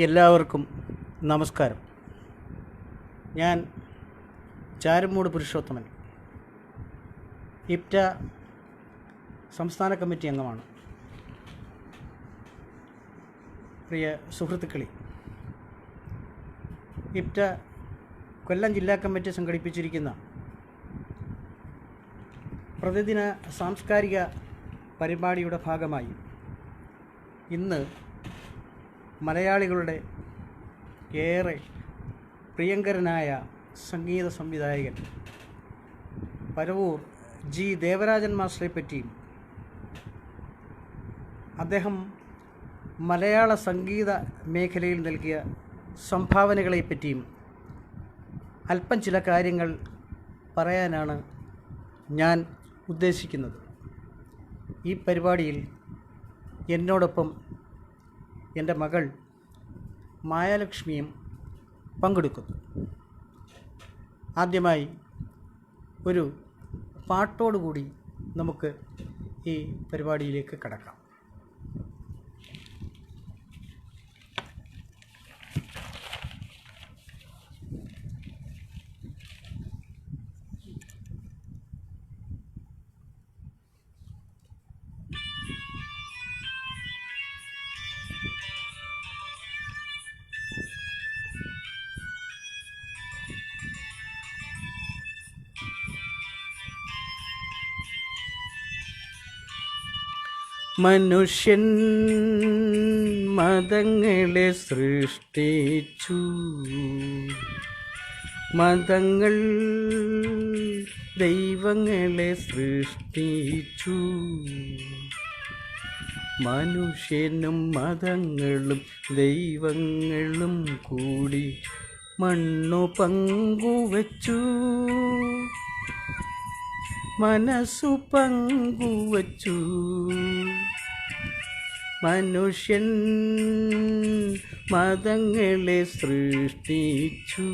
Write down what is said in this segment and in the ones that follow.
എല്ലാവർക്കും നമസ്കാരം. ഞാൻ ചാരുമൂട് പുരുഷോത്തമൻ, ഇപ്റ്റ സംസ്ഥാന കമ്മിറ്റി അംഗമാണ്. പ്രിയ സുഹൃത്തുക്കളെ, ഇപ്റ്റ കൊല്ലം ജില്ലാ കമ്മിറ്റി സംഘടിപ്പിച്ചിരിക്കുന്ന പ്രതിദിന സാംസ്കാരിക പരിപാടിയുടെ ഭാഗമായി ഇന്ന് മലയാളികളുടെ ഏറെ പ്രിയങ്കരനായ സംഗീത സംവിധായകൻ പരവൂർ ജി ദേവരാജൻ മാസ്റ്ററെ പറ്റിയും അദ്ദേഹം മലയാള സംഗീത മേഖലയിൽ നൽകിയ സംഭാവനകളെപ്പറ്റിയും അല്പം ചില കാര്യങ്ങൾ പറയാനാണ് ഞാൻ ഉദ്ദേശിക്കുന്നത്. ഈ പരിപാടിയിൽ എന്നോടൊപ്പം എൻ്റെ മകൾ മായാലക്ഷ്മിയും പങ്കെടുക്കുന്നു. ആദ്യമായി ഒരു പാട്ടോടുകൂടി നമുക്ക് ഈ പരിപാടിയിലേക്ക് കടക്കാം. മനുഷ്യൻ മതങ്ങളെ സൃഷ്ടിച്ചു, മതങ്ങൾ ദൈവങ്ങളെ സൃഷ്ടിച്ചു. മനുഷ്യനും മതങ്ങളും ദൈവങ്ങളും കൂടി മണ്ണു പങ്കുവച്ചു, മനസ്സു പങ്കുവച്ചു. മനുഷ്യൻ മതങ്ങളെ സൃഷ്ടിച്ചു.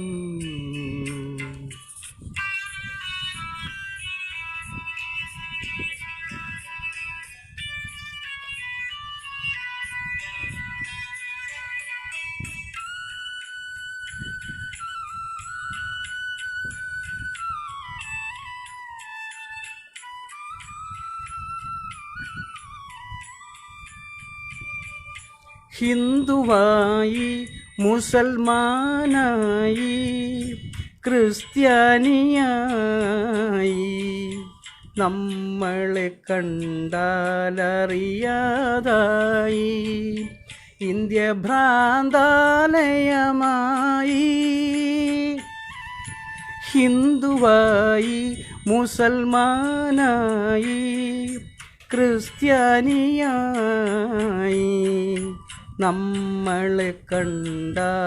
ഹിന്ദുവായി, മുസൽമാനായി, ക്രിസ്ത്യാനിയായി, നമ്മളെ കണ്ടാലറിയാതായി ഇന്ത്യ ഭ്രാന്താലയമായി. ഹിന്ദുവായി, മുസൽമാനായി, ക്രിസ്ത്യാനിയായി, നമ്മളെ കണ്ടാലറിയാതായി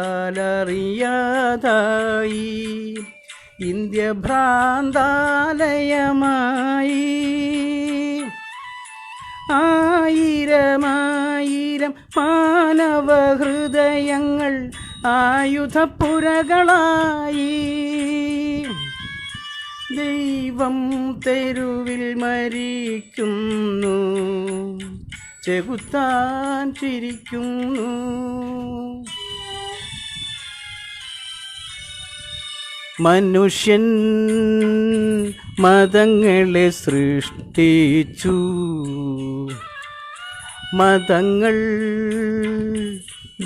ഇന്ത്യ ഭ്രാന്താലയമായി. ആയിരമായിരം മാനവ ഹൃദയങ്ങൾ ആയുധപ്പുരകളായി. ദൈവം തെരുവിൽ മരിക്കുന്നു, ചെകുത്താൻ ചിരിക്കുന്നു. മനുഷ്യൻ മതങ്ങളെ സൃഷ്ടിച്ചു, മതങ്ങൾ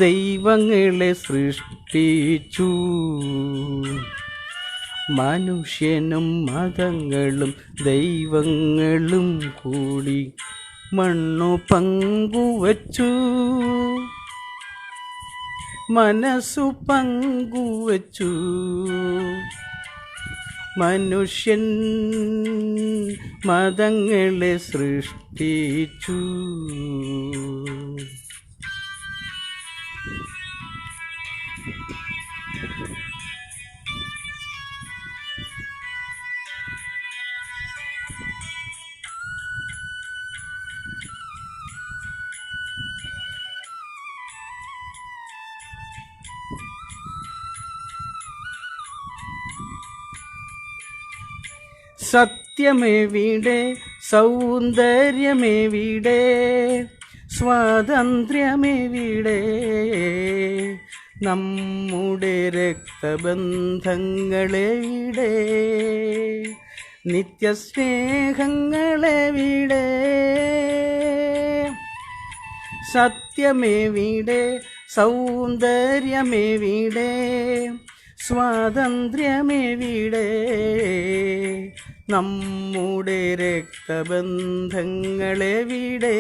ദൈവങ്ങളെ സൃഷ്ടിച്ചു. മനുഷ്യനും മതങ്ങളും ദൈവങ്ങളും കൂടി മണ്ണു പങ്കുവച്ചു, മനസ്സു പങ്കുവച്ചു. മനുഷ്യൻ മതങ്ങളെ സൃഷ്ടിച്ചു. സത്യമെവിടെ, സൗന്ദര്യമെവിടെ, സ്വാതന്ത്ര്യമെവിടെ, നമ്മുടെ രക്തബന്ധങ്ങളെവിടെ, നിത്യസ്നേഹങ്ങളെവിടെ, സത്യമെവിടെ, സൗന്ദര്യമെവിടെ, സ്വാതന്ത്ര്യമെവിടെ, നമ്മുടെ രക്തബന്ധങ്ങളെവിടെ,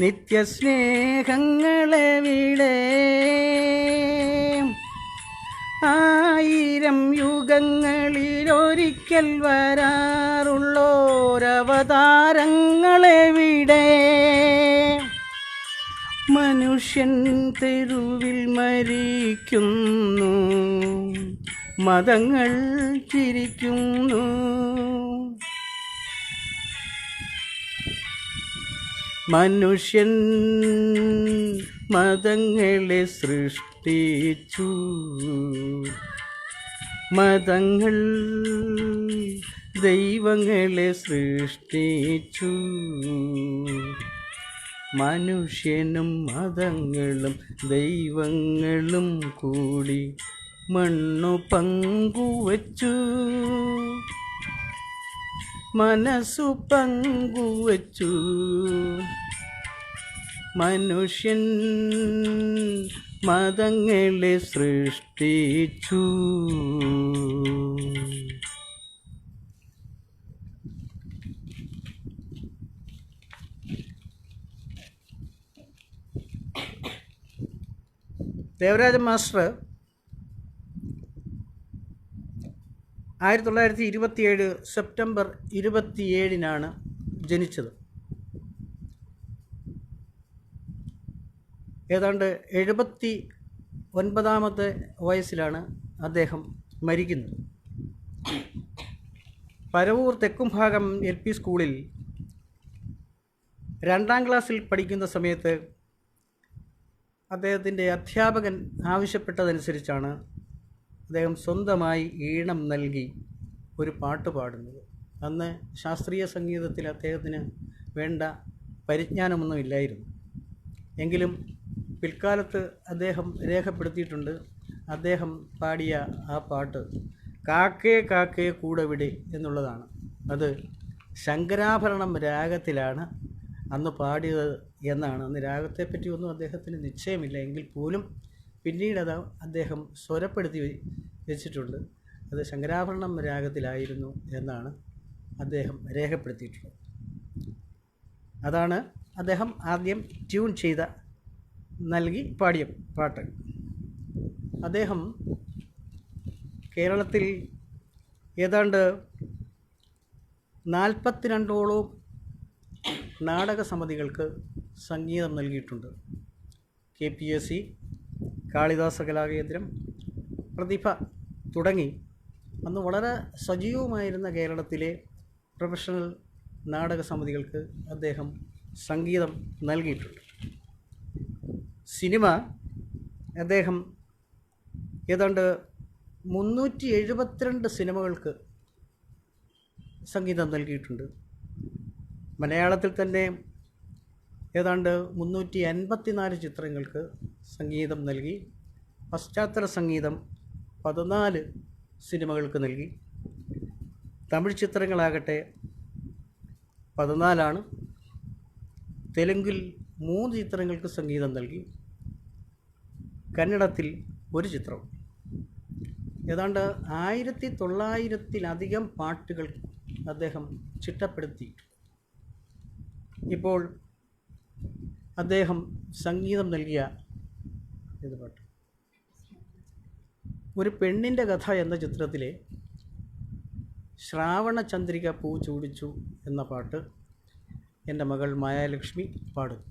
നിത്യസ്നേഹങ്ങളെവിടെ. 1000 യുഗങ്ങളിലൊരിക്കൽ വരാറുള്ളോരവതാരങ്ങളെവിടെ, മനുഷ്യൻ തെരുവിൽ മരിക്കുന്നു, മതങ്ങൾ ചിരിക്കുന്നു. മനുഷ്യൻ മതങ്ങളെ സൃഷ്ടിച്ചു, മതങ്ങൾ ദൈവങ്ങളെ സൃഷ്ടിച്ചു. മനുഷ്യനും മതങ്ങളും ദൈവങ്ങളും കൂടി മണ്ണു പങ്കുവച്ചു, മനസ്സു പങ്കുവച്ചു. മനുഷ്യൻ മതങ്ങളെ സൃഷ്ടിച്ചു. ദേവരാജൻ മാസ്റ്റർ 1927 സെപ്റ്റംബർ 27 ജനിച്ചത്. ഏതാണ്ട് 79 വയസ്സിലാണ് അദ്ദേഹം മരിക്കുന്നത്. പരവൂർ തെക്കുംഭാഗം LP സ്കൂളിൽ 2ാം ക്ലാസ്സിൽ പഠിക്കുന്ന സമയത്ത് അദ്ദേഹത്തിൻ്റെ അധ്യാപകൻ ആവശ്യപ്പെട്ടതനുസരിച്ചാണ് അദ്ദേഹം സ്വന്തമായി ഈണം നൽകി ഒരു പാട്ട് പാടുന്നത്. അന്ന് ശാസ്ത്രീയ സംഗീതത്തിൽ അദ്ദേഹത്തിന് വേണ്ട പരിജ്ഞാനമൊന്നും ഇല്ലായിരുന്നു. എങ്കിലും പിൽക്കാലത്ത് അദ്ദേഹം രേഖപ്പെടുത്തിയിട്ടുണ്ട്. അദ്ദേഹം പാടിയ ആ പാട്ട് കാക്കേ കാക്കേ കൂടെവിടെ എന്നുള്ളതാണ്. അത് ശങ്കരാഭരണം രാഗത്തിലാണ് അന്ന് പാടിയത് എന്നാണ്. അന്ന് രാഗത്തെപ്പറ്റിയൊന്നും അദ്ദേഹത്തിന് നിശ്ചയമില്ല. എങ്കിൽ പോലും പിന്നീടത് അദ്ദേഹം സ്വരപ്പെടുത്തി വെച്ചിട്ടുണ്ട്. അത് ശങ്കരാഭരണം രാഗത്തിലായിരുന്നു എന്നാണ് അദ്ദേഹം രേഖപ്പെടുത്തിയിട്ടുള്ളത്. അതാണ് അദ്ദേഹം ആദ്യം ട്യൂൺ ചെയ്ത നൽകി പാടിയ പാട്ട്. അദ്ദേഹം കേരളത്തിൽ ഏതാണ്ട് 42ഓളം നാടക സമിതികൾക്ക് സംഗീതം നൽകിയിട്ടുണ്ട്. KPSC, കാളിദാസ കലാകേന്ദ്രം, പ്രതിഭ തുടങ്ങി അന്ന് വളരെ സജീവമായിരുന്ന കേരളത്തിലെ പ്രൊഫഷണൽ നാടക സമിതികൾക്ക് അദ്ദേഹം സംഗീതം നൽകിയിട്ടുണ്ട്. സിനിമ അദ്ദേഹം ഏതാണ്ട് 372 സിനിമകൾക്ക് സംഗീതം നൽകിയിട്ടുണ്ട്. മലയാളത്തിൽ തന്നെ ഏതാണ്ട് 354 ചിത്രങ്ങൾക്ക് സംഗീതം നൽകി. പശ്ചാത്തല സംഗീതം 14 സിനിമകൾക്ക് നൽകി. തമിഴ് ചിത്രങ്ങളാകട്ടെ 14. തെലുങ്കിൽ 3 ചിത്രങ്ങൾക്ക് സംഗീതം നൽകി. കന്നഡത്തിൽ 1 ചിത്രം. ഏതാണ്ട് 1900-ലധികം പാട്ടുകൾ അദ്ദേഹം ചിട്ടപ്പെടുത്തി. ഇപ്പോൾ അദ്ദേഹം സംഗീതം നൽകിയ ഏത് പാട്ട്? ഒരു പെണ്ണിൻ്റെ കഥ എന്ന ചിത്രത്തിലെ ശ്രാവണ ചന്ദ്രിക പൂ ചൂടിച്ചു എന്ന പാട്ട് എൻ്റെ മകൾ മായാലക്ഷ്മി പാടും.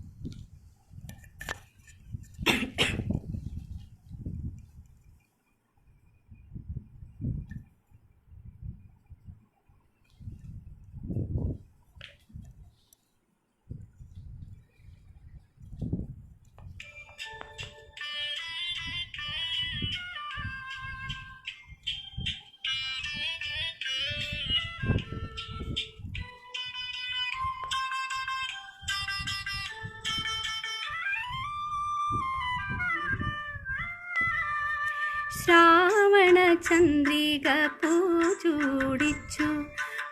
ശ്രാവണ ചന്ദ്രിക പൂചൂടിച്ചു,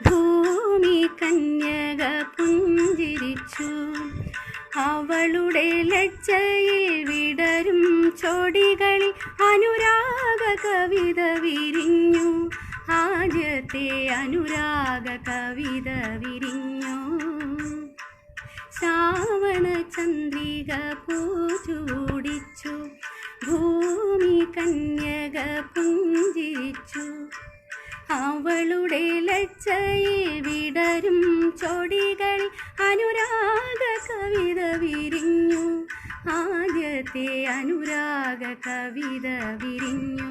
ഭൂമി കന്യക പുഞ്ചിരിച്ചു. അവളുടെ ലജ്ജയിൽ വിടരും ചോടികളിൽ അനുരാഗ കവിത വിരിഞ്ഞു. ആദ്യത്തെ അനുരാഗ കവിത വിരിഞ്ഞു. ശ്രാവണ ചന്ദ്രിക പൂചൂടിച്ചു, ഭൂമി കന്യക പുഞ്ചിരിച്ചു. അവളുടെ ലജ്ജയിൽ വിടരും ചോടികളിൽ അനുരാഗ കവിത വിരിഞ്ഞു. ആദ്യത്തെ അനുരാഗ കവിത വിരിഞ്ഞു.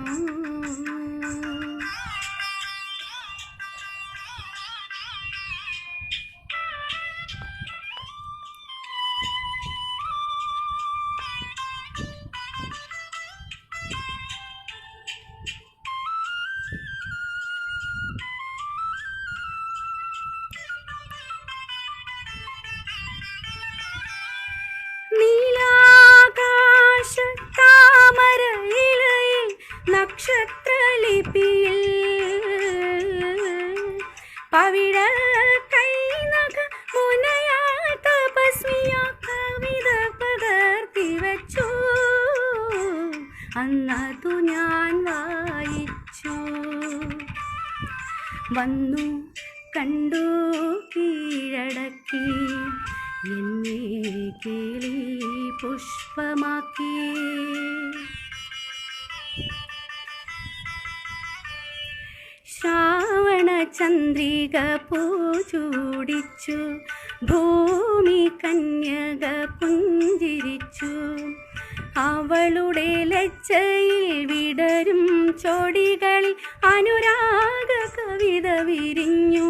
നീലാകാശ താമര ഇലയിൽ നക്ഷത്രലിപിയിൽ പവിഴ കൈനഖ മുനയാൽ തപസ്വിയ കവിത പകർത്തി വച്ചു. അന്നതു ഞാൻ വായിച്ചു. വന്നു കണ്ടു കീഴടക്കി, എന്നെ കിളി പുഷ്പമാക്കി. ശ്രാവണ ചന്ദ്രിക പൂചൂടിച്ചു, ഭൂമി കന്യക പുഞ്ചിരിച്ചു. അവളുടെ ലജ്ജയിൽ വിടരും ചോടികളിൽ അനുരാഗ കവിത വിരിഞ്ഞു.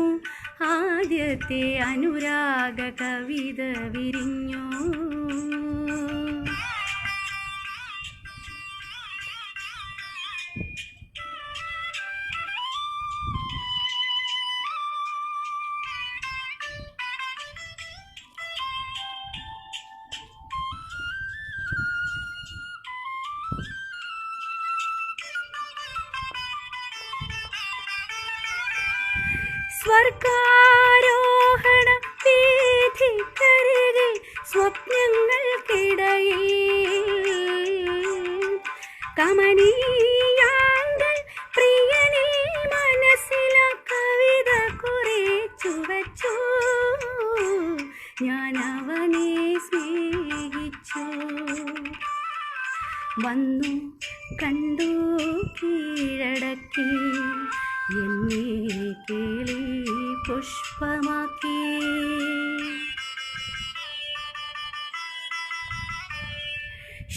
ആദ്യത്തെ അനുരാഗ കവിത വിരിഞ്ഞു. സ്വർഗാരോഹണ വീഥിക്കരികിൽ സ്വപ്നങ്ങൾക്കിടയിൽ കമനീയാങ്കൽ പ്രിയനിൽ മനസ്സില കവിത കുറിച്ചു വച്ചു. ഞാൻ അവനെ സ്നേഹിച്ചു. വന്നു കണ്ടു കീഴടക്കി, എന്നെ കിളി പുഷ്പമാക്കി.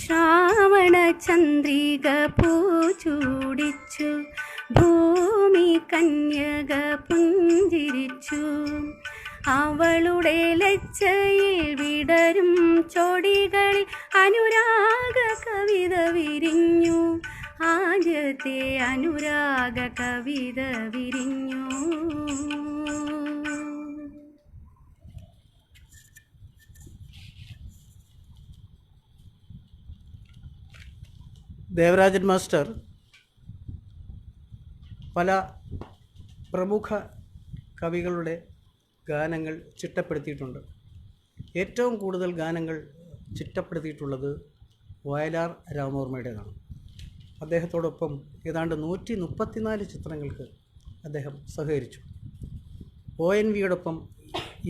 ശ്രാവണ ചന്ദ്രിക പൂചൂടിച്ചു, ഭൂമി കന്യക പുഞ്ചിരിച്ചു. അവളുടെ ലജ്ജയിൽ വിടരും ചോടികളിൽ അനുരാഗ കവിത വിരിഞ്ഞു. ആദ്യത്തെ അനുരാഗ കവിത വിരിഞ്ഞു. ദേവരാജൻ മാസ്റ്റർ പല പ്രമുഖ കവികളുടെ ഗാനങ്ങൾ ചിട്ടപ്പെടുത്തിയിട്ടുണ്ട്. ഏറ്റവും കൂടുതൽ ഗാനങ്ങൾ ചിട്ടപ്പെടുത്തിയിട്ടുള്ളത് വയലാർ രാമവർമ്മയുടേതാണ്. അദ്ദേഹത്തോടൊപ്പം ഏതാണ്ട് 134 ചിത്രങ്ങൾക്ക് അദ്ദേഹം സഹകരിച്ചു. ONV-യോടൊപ്പം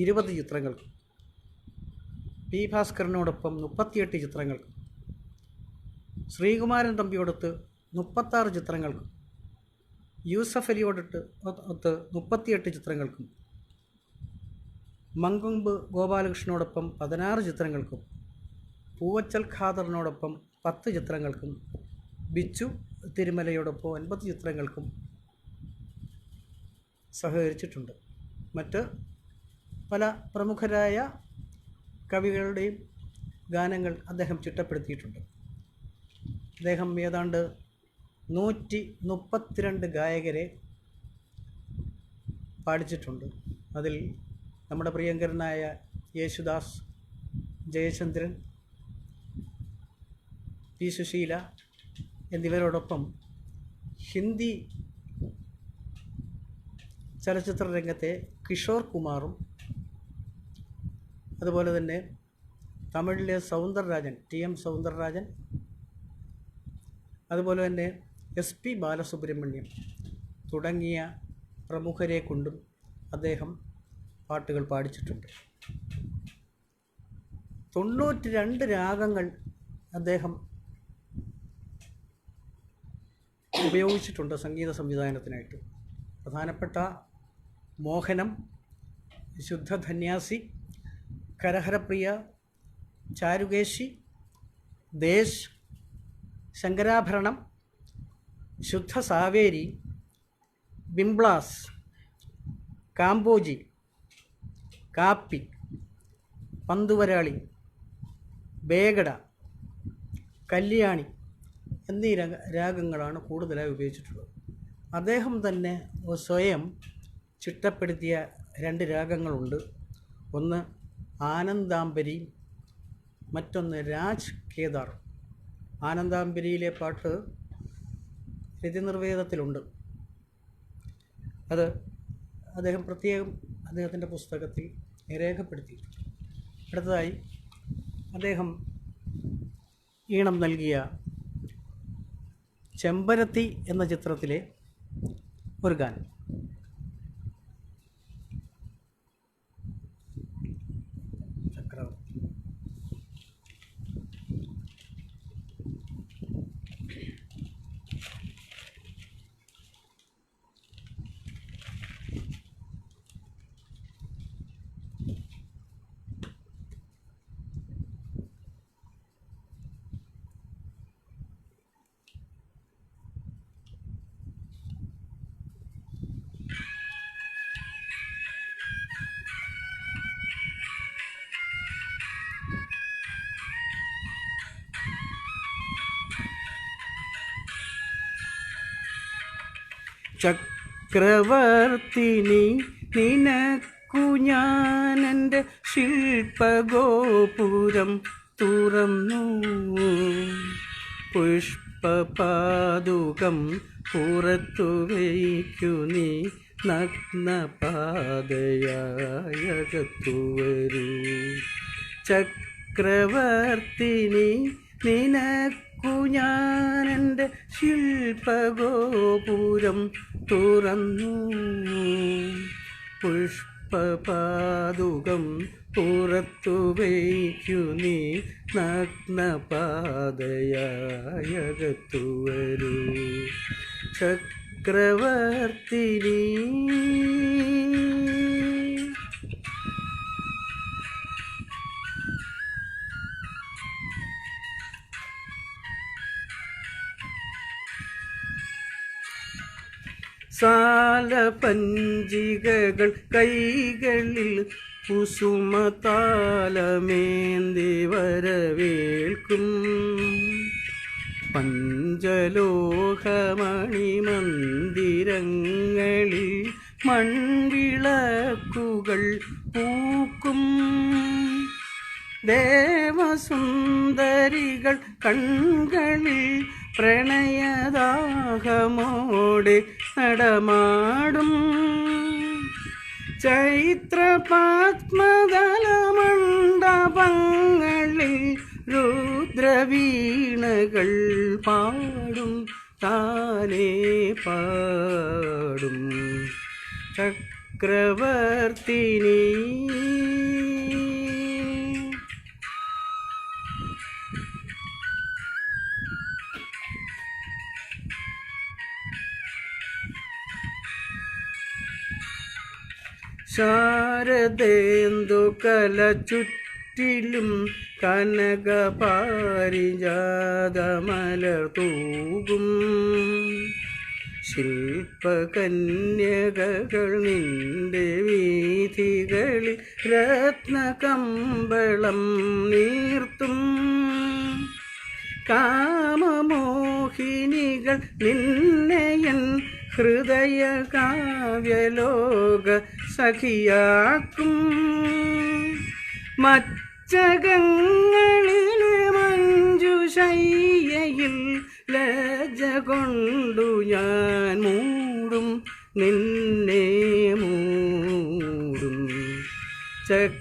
20 ചിത്രങ്ങൾക്കും, പി ഭാസ്കരനോടൊപ്പം 38 ചിത്രങ്ങൾക്കും, ശ്രീകുമാരൻ തമ്പിയോടൊത്ത് 36 ചിത്രങ്ങൾക്കും, യൂസഫ് അലിയോടൊത്ത് 38 ചിത്രങ്ങൾക്കും, മങ്കൊമ്പ് ഗോപാലകൃഷ്ണനോടൊപ്പം 16 ചിത്രങ്ങൾക്കും, പൂവച്ചൽ ഖാദറിനോടൊപ്പം 10 ചിത്രങ്ങൾക്കും, ബിച്ചു തിരുമലയോടൊപ്പം 9 ചിത്രങ്ങൾക്കും സഹകരിച്ചിട്ടുണ്ട്. മറ്റ് പല പ്രമുഖരായ കവികളുടെയും ഗാനങ്ങൾ അദ്ദേഹം ചിട്ടപ്പെടുത്തിയിട്ടുണ്ട്. അദ്ദേഹം ഏതാണ്ട് 132 ഗായകരെ പാടിച്ചിട്ടുണ്ട്. അതിൽ നമ്മുടെ പ്രിയങ്കരനായ യേശുദാസ്, ജയചന്ദ്രൻ, പി സുശീല എന്നിവരോടൊപ്പം ഹിന്ദി ചലച്ചിത്ര രംഗത്തെ കിഷോർ കുമാറും അതുപോലെ തന്നെ തമിഴിലെ സൗന്ദരരാജൻ TM സൗന്ദരരാജൻ, അതുപോലെ തന്നെ SP ബാലസുബ്രഹ്മണ്യം തുടങ്ങിയ പ്രമുഖരെ കൊണ്ടും അദ്ദേഹം പാട്ടുകൾ പാടിച്ചിട്ടുണ്ട്. 92 രാഗങ്ങൾ അദ്ദേഹം ഉപയോഗിച്ചിട്ടുണ്ട് സംഗീത സംവിധാനത്തിനായിട്ട്. പ്രധാനപ്പെട്ട മോഹനം, ശുദ്ധധന്യാസി, കരഹരപ്രിയ, ചാരുകേശി, ദേശ്, ശങ്കരാഭരണം, ശുദ്ധ സാവേരി, ബിംബ്ലാസ്, കാമ്പോജി, കാപ്പി, പന്തുവരാളി, ബേഗഡ, കല്യാണി എന്നീ രാഗങ്ങളാണ് കൂടുതലായി ഉപയോഗിച്ചിട്ടുള്ളത്. അദ്ദേഹം തന്നെ സ്വയം ചിട്ടപ്പെടുത്തിയ 2 രാഗങ്ങളുണ്ട്. ഒന്ന് ആനന്ദാംബരി, മറ്റൊന്ന് രാജ് കേദാർ. ആനന്ദാംബരിയിലെ പാട്ട് രതിനിർവേദത്തിലുണ്ട്. അത് അദ്ദേഹം പ്രത്യേകം അദ്ദേഹത്തിൻ്റെ പുസ്തകത്തിൽ രേഖപ്പെടുത്തി. അടുത്തതായി അദ്ദേഹം ഈണം നൽകിയ ചെമ്പരത്തി എന്ന ചിത്രത്തിലെ ഒരു ഗാനം. ചക്രവർത്തിനി നിനക്കു ഞാനെൻ്റെ ശില്പഗോപുരം തുറന്നു, പുഷ്പപാദുകം പുറത്തു വയ്ക്കു നീ നഗ്നപാതയായകത്തു വരൂ. ചക്രവർത്തിനി നിനക്കു ഞാനെൻ്റെ ശില്പഗോപുരം തുറന്നു, പുഷ്പപാദുകം പുറത്തു വയ്ക്കു നീ നഗ്നപാതയായകത്തു വരൂ. ചക്രവർത്തിനി സാലപഞ്ചികകൾ കൈകളിൽ കുസുമതാലമേന്തി വരവേൽക്കും, പഞ്ചലോഹമണിമന്ദിരങ്ങളിൽ മൺവിളക്കുകൾ പൂക്കും, ദേവസുന്ദരികൾ കൺകളിൽ പ്രണയദാഹമോടെ നടമാടും, ചൈത്രപത്മദലമണ്ഡപങ്ങളിൽ രുദ്രവീണകൾ പാടും, താനേ പാടും. ചക്രവർത്തിനി ശാരദേന്ദു കല ചുറ്റിലും കനകപാരിജാതമലർ തൂകും, ശില്പകന്യകകൾ നിന്റെ വീഥികളിൽ രത്നകമ്പളം നീർത്തും, കാമമോഹിനികൾ നിന്നെയൻ ഹൃദയ കാവ്യലോക സഖിയാക്കും, മച്ചകങ്ങളിലെ മഞ്ജുശയ്യയിൽ ലജ്ജ കൊണ്ടു ഞാൻ മൂടും നിന്നെ മൂടും. ചക്രവർത്തിനി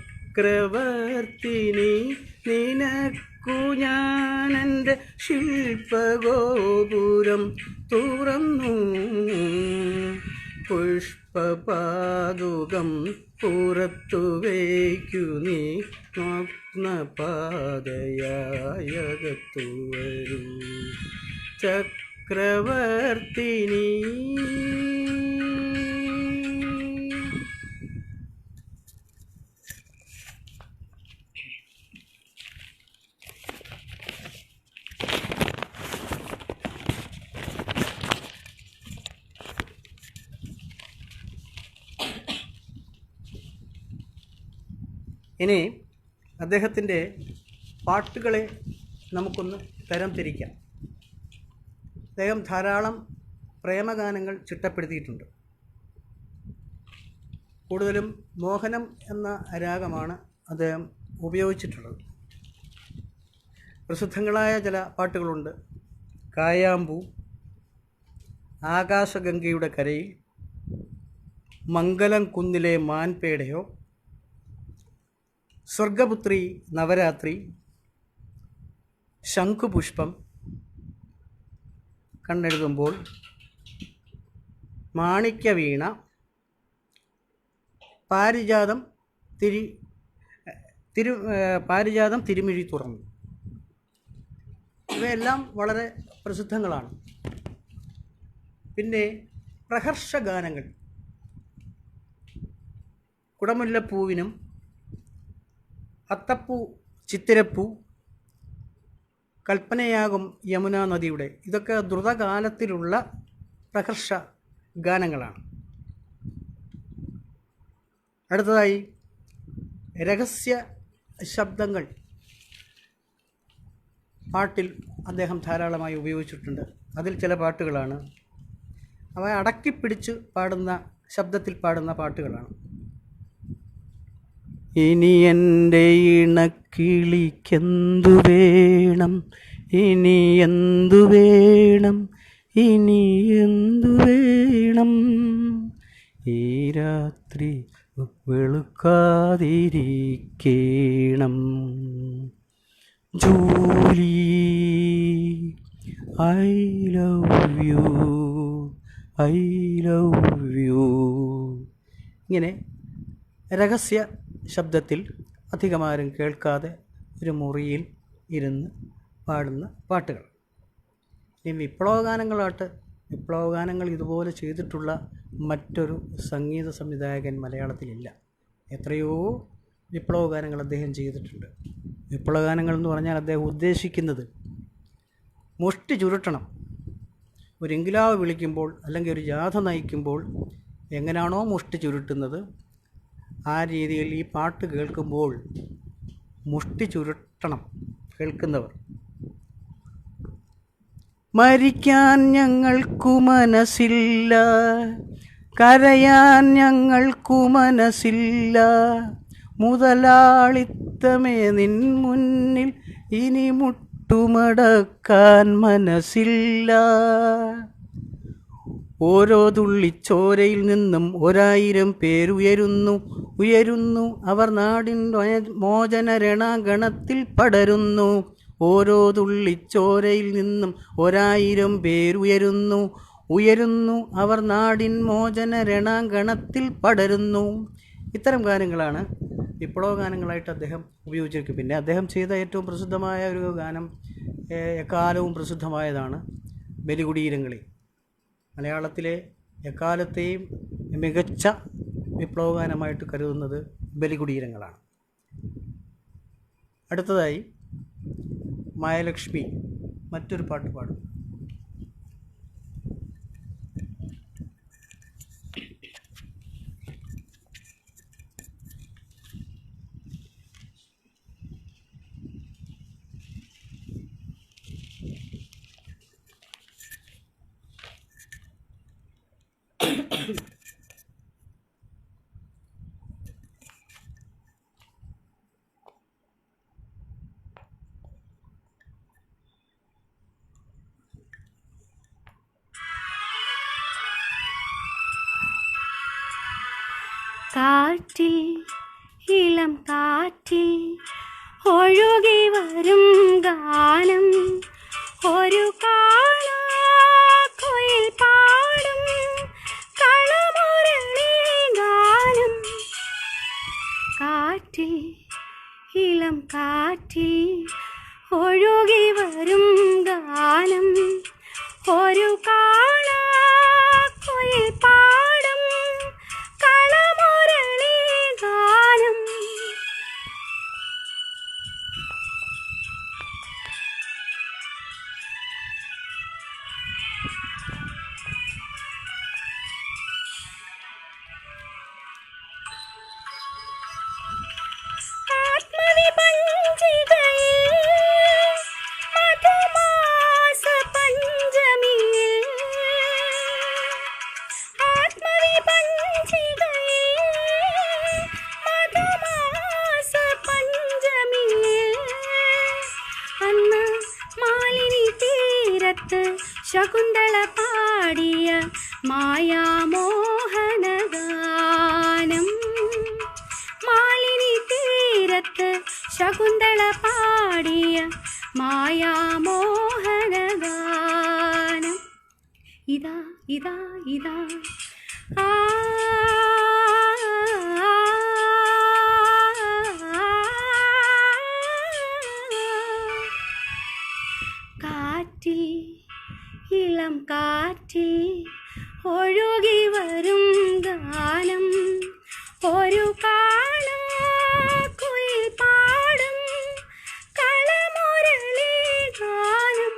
നിനക്കു ഞാനെൻ്റെ ശില്പഗോപുരം തുറന്നു. പുഷ്പപാദുകം പുറത്തു വയ്ക്കു നീ നഗ്നപാതയായകത്തു വരൂ. ചക്രവർത്തിനി. ഇനി അദ്ദേഹത്തിൻ്റെ പാട്ടുകളെ നമുക്കൊന്ന് തരം തിരിക്കാം. അദ്ദേഹം ധാരാളം പ്രേമഗാനങ്ങൾ ചിട്ടപ്പെടുത്തിയിട്ടുണ്ട്. കൂടുതലും മോഹനം എന്ന രാഗമാണ് അദ്ദേഹം ഉപയോഗിച്ചിട്ടുള്ളത്. പ്രസിദ്ധങ്ങളായ ചില പാട്ടുകളുണ്ട്. കായാമ്പൂ, ആകാശഗംഗയുടെ കരയിൽ, മംഗലം കുന്നിലെ മാൻപേടയോ, സ്വർഗപുത്രി നവരാത്രി, ശംഖുപുഷ്പം, കണ്ണെഴുതുമ്പോൾ, മാണിക്യവീണ, പാരിജാതം തിരുമിഴി തുറന്നു. ഇവയെല്ലാം വളരെ പ്രസിദ്ധങ്ങളാണ്. പിന്നെ പ്രഹർഷഗാനങ്ങൾ, കുടമുല്ലപ്പൂവിനും, അത്തപ്പൂ ചിത്തിരപ്പൂ, കൽപ്പനയാകും യമുനാ നദിയുടെ, ഇതൊക്കെ ദ്രുതകാലത്തിലുള്ള പ്രഹർഷ ഗാനങ്ങളാണ്. അടുത്തതായി രഹസ്യ ശബ്ദങ്ങൾ പാട്ടിൽ അദ്ദേഹം ധാരാളമായി ഉപയോഗിച്ചിട്ടുണ്ട്. അതിൽ ചില പാട്ടുകളാണ് അവ അടക്കിപ്പിടിച്ച് പാടുന്ന ശബ്ദത്തിൽ പാടുന്ന പാട്ടുകളാണ്. ഇനി എൻ്റെ ഇണക്കിളിക്കെന്തു വേണം, ഇനി എന്തു വേണം, ഇനി എന്തു വേണം, ഈ രാത്രി വെളുക്കാതിരിക്കണം. Julie I love you, I love you. ഇങ്ങനെ രഹസ്യ ശബ്ദത്തിൽ അധികമാരും കേൾക്കാതെ ഒരു മുറിയിൽ ഇരുന്ന് പാടുന്ന പാട്ടുകൾ. ഇനി വിപ്ലവഗാനങ്ങൾ ഇതുപോലെ ചെയ്തിട്ടുള്ള മറ്റൊരു സംഗീത സംവിധായകൻ മലയാളത്തിലില്ല. എത്രയോ വിപ്ലവഗാനങ്ങൾ അദ്ദേഹം ചെയ്തിട്ടുണ്ട്. വിപ്ലവഗാനങ്ങൾ എന്ന് പറഞ്ഞാൽ അദ്ദേഹം ഉദ്ദേശിക്കുന്നത് മുഷ്ടി ചുരുട്ടണം. ഒരു ഇൻക്ലാബ് വിളിക്കുമ്പോൾ അല്ലെങ്കിൽ ഒരു ജാഥ നയിക്കുമ്പോൾ എങ്ങനെയാണോ മുഷ്ടി ചുരുട്ടുന്നത്, ആ രീതിയിൽ ഈ പാട്ട് കേൾക്കുമ്പോൾ മുഷ്ടി ചുരുട്ടണം കേൾക്കുന്നവർ. മരിക്കാൻ ഞങ്ങൾക്കു മനസ്സില്ല, കരയാൻ ഞങ്ങൾക്കു മനസ്സില്ല, മുതലാളിത്തമേ നിൻ മുന്നിൽ ഇനി മുട്ടുമടക്കാൻ മനസ്സില്ല. ഓരോ തുള്ളിച്ചോരയിൽ നിന്നും 1000 പേരുയരുന്നു, ഉയരുന്നു, അവർ നാടിൻ മോചന രണാങ്കണത്തിൽ പടരുന്നു. ഓരോ തുള്ളിച്ചോരയിൽ നിന്നും 1000 പേരുയരുന്നു, ഉയരുന്നു, അവർ നാടിൻ മോചന രണാങ്കണത്തിൽ പടരുന്നു. ഇത്തരം ഗാനങ്ങളാണ് വിപ്ലവഗാനങ്ങളായിട്ട് അദ്ദേഹം ഉപയോഗിച്ചിരിക്കുന്നത്. പിന്നെ അദ്ദേഹം ചെയ്ത ഏറ്റവും പ്രസിദ്ധമായ ഒരു ഗാനം, എക്കാലവും പ്രസിദ്ധമായതാണ് ബലികുടീരങ്ങളി. മലയാളത്തിലെ എക്കാലത്തെയും മികച്ച വിപ്ലവഗാനമായിട്ട് കരുതുന്നത് ബലികുടീരങ്ങളാണ്. അടുത്തതായി മായലക്ഷ്മി മറ്റൊരു പാട്ട് പാടും. കാറ്റിൽ ഇളം കാറ്റിൽ ഒഴുകി വരും ഗാനം ഒരു കാണാക്കുയിൽ പാടും കളമുരളി ഗാനം. കാറ്റിൽ ഇളം കാറ്റിൽ ഒഴുകി വരും ഗാനം ഒരു കാണാക്കുയിൽ പാടും കളമുരളി ഗാനം. ശകുന്തള പാടിയ മായാമോഹനഗാനം. മാലിനി തീരത്ത് ശകുന്തള പാടിയ മായാമോഹനഗാനം. ഇതാ ഇതാ ഇതാ ആ കാറ്റിൽ ഇളം കാറ്റിൽ ഒഴുകി വരും ഗാനം ഒരു കാണാക്കുയിൽ പാടും കളമുരളി ഗാനം.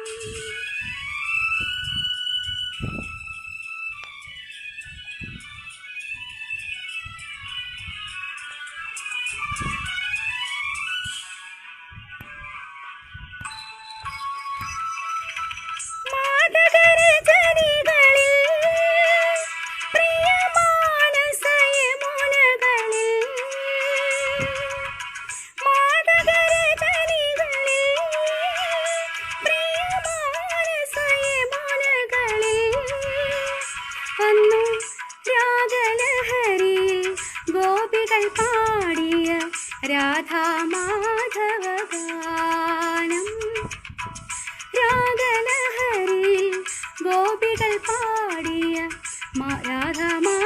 ഗോപികൾ പാടിയ രാധാമാധവഗാനം. രാഗലഹരിയിൽ ഗോപികൾ പാടിയ രാധാമാധവഗാനം.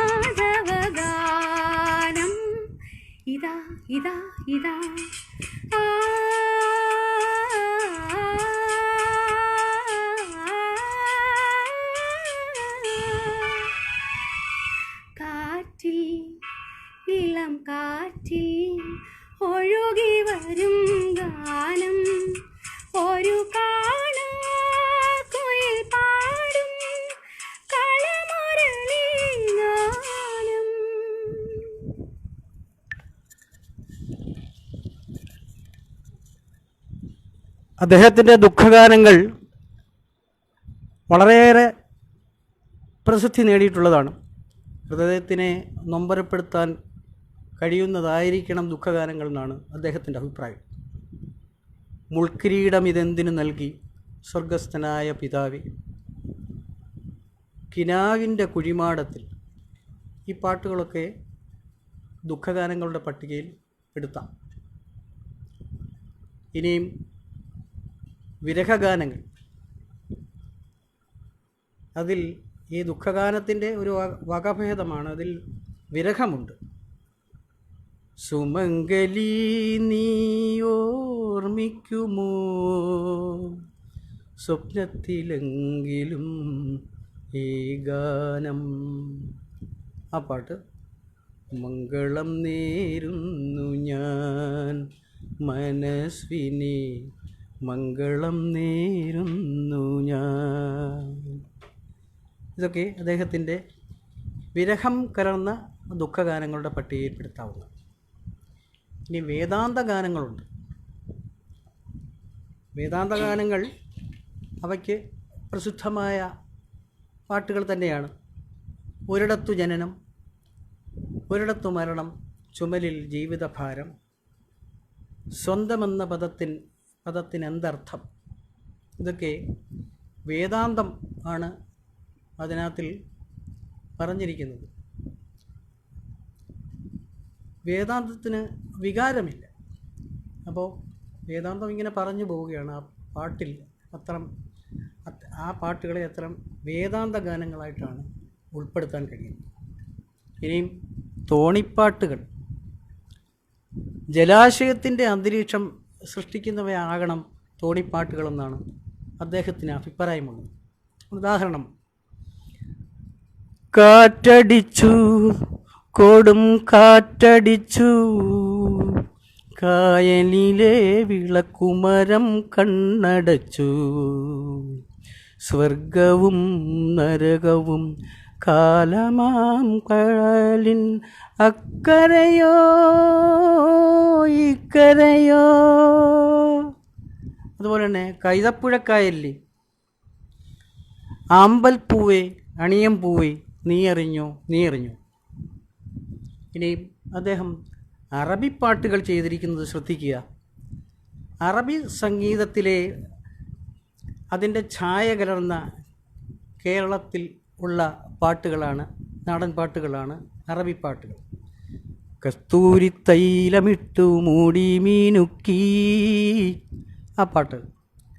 ഇതാ ഇതാ ഇതാ ആ കാറ്റിൽ ഇളം കാറ്റിൽ ഒഴുകി വരും ഗാനം ഒരു കാണാക്കുയിൽ പാടും കളമുരളി ഗാനം. അദ്ദേഹത്തിൻ്റെ ദുഃഖഗാനങ്ങൾ വളരെയേറെ പ്രസിദ്ധി നേടിയിട്ടുള്ളതാണ്. ഹൃദയത്തിനെ നൊമ്പരപ്പെടുത്താൻ കഴിയുന്നതായിരിക്കണം ദുഃഖഗാനങ്ങൾ എന്നാണ് അദ്ദേഹത്തിൻ്റെ അഭിപ്രായം. മുൾക്കിരീടം ഇതെന്തിനു നൽകി സ്വർഗസ്ഥനായ പിതാവേ, കിനാവിൻ്റെ കുഴിമാടത്തിൽ. ഈ പാട്ടുകളൊക്കെ ദുഃഖഗാനങ്ങളുടെ പട്ടികയിൽ പെടുത്താം. ഇനിയും വിരഹഗാനങ്ങൾ, അതിൽ ഈ ദുഃഖഗാനത്തിൻ്റെ ഒരു വകഭേദമാണ്, അതിൽ വിരഹമുണ്ട്. സുമംഗലി നീ ഓർമ്മിക്കുമോ സ്വപ്നത്തിലെങ്കിലും ഈ ഗാനം. ആ പാട്ട് മംഗളം നേരുന്നു ഞാൻ മനസ്വിനി, മംഗളം നേരുന്നു ഞാൻ. ഇതൊക്കെ അദ്ദേഹത്തിൻ്റെ വിരഹം കലർന്ന ദുഃഖഗാനങ്ങളുടെ പട്ടികയിൽപ്പെടുത്താവുന്ന. ഇനി വേദാന്ത ഗാനങ്ങളുണ്ട്. വേദാന്ത ഗാനങ്ങൾ അവയ്ക്ക് പ്രസിദ്ധമായ പാട്ടുകൾ തന്നെയാണ്. ഒരിടത്തു ജനനം, ഒരിടത്തു മരണം, ചുമലിൽ ജീവിതഭാരം, സ്വന്തമെന്ന പദത്തിനെന്തർത്ഥം. ഇതൊക്കെ വേദാന്തം ആണ് അതിനകത്തിൽ പറഞ്ഞിരിക്കുന്നത്. വേദാന്തത്തിന് വികാരമില്ല. അപ്പോൾ വേദാന്തം ഇങ്ങനെ പറഞ്ഞു പോവുകയാണ്. ആ പാട്ടിൽ ആ പാട്ടുകളെ അത്ര വേദാന്ത ഗാനങ്ങളായിട്ടാണ് ഉൾപ്പെടുത്താൻ കഴിയുന്നത്. ഇനിയും തോണിപ്പാട്ടുകൾ ജലാശയത്തിൻ്റെ അന്തരീക്ഷം സൃഷ്ടിക്കുന്നവയാകണം തോണിപ്പാട്ടുകളെന്നാണ് അദ്ദേഹത്തിന് അഭിപ്രായമുള്ളത്. ഉദാഹരണം: കാറ്റടിച്ചു, കൊടും കാറ്റടിച്ചു, കായലിലെ വിളക്കുമരം കണ്ണടച്ചു, സ്വർഗവും നരകവും കാലമാം കടലിൻ അക്കരയോ ഇക്കരയോ. അതുപോലെ തന്നെ കൈതപ്പുഴക്കായലിൽ ആമ്പൽപ്പൂവേ അണിയംപൂവേ നീ അറിഞ്ഞോ നീ അറിഞ്ഞോ. ഇനി അദ്ദേഹം അറബി പാട്ടുകൾ ചെയ്തിരിക്കുന്നത് ശ്രദ്ധിക്കുക. അറബി സംഗീതത്തിലെ അതിൻ്റെ ഛായ കലർന്ന കേരളത്തിൽ ഉള്ള പാട്ടുകളാണ്, നാടൻ പാട്ടുകളാണ് അറബി പാട്ടുകൾ. കസ്തൂരി തൈലമിട്ടു മൂടി മീനുക്കി, ആ പാട്ട്.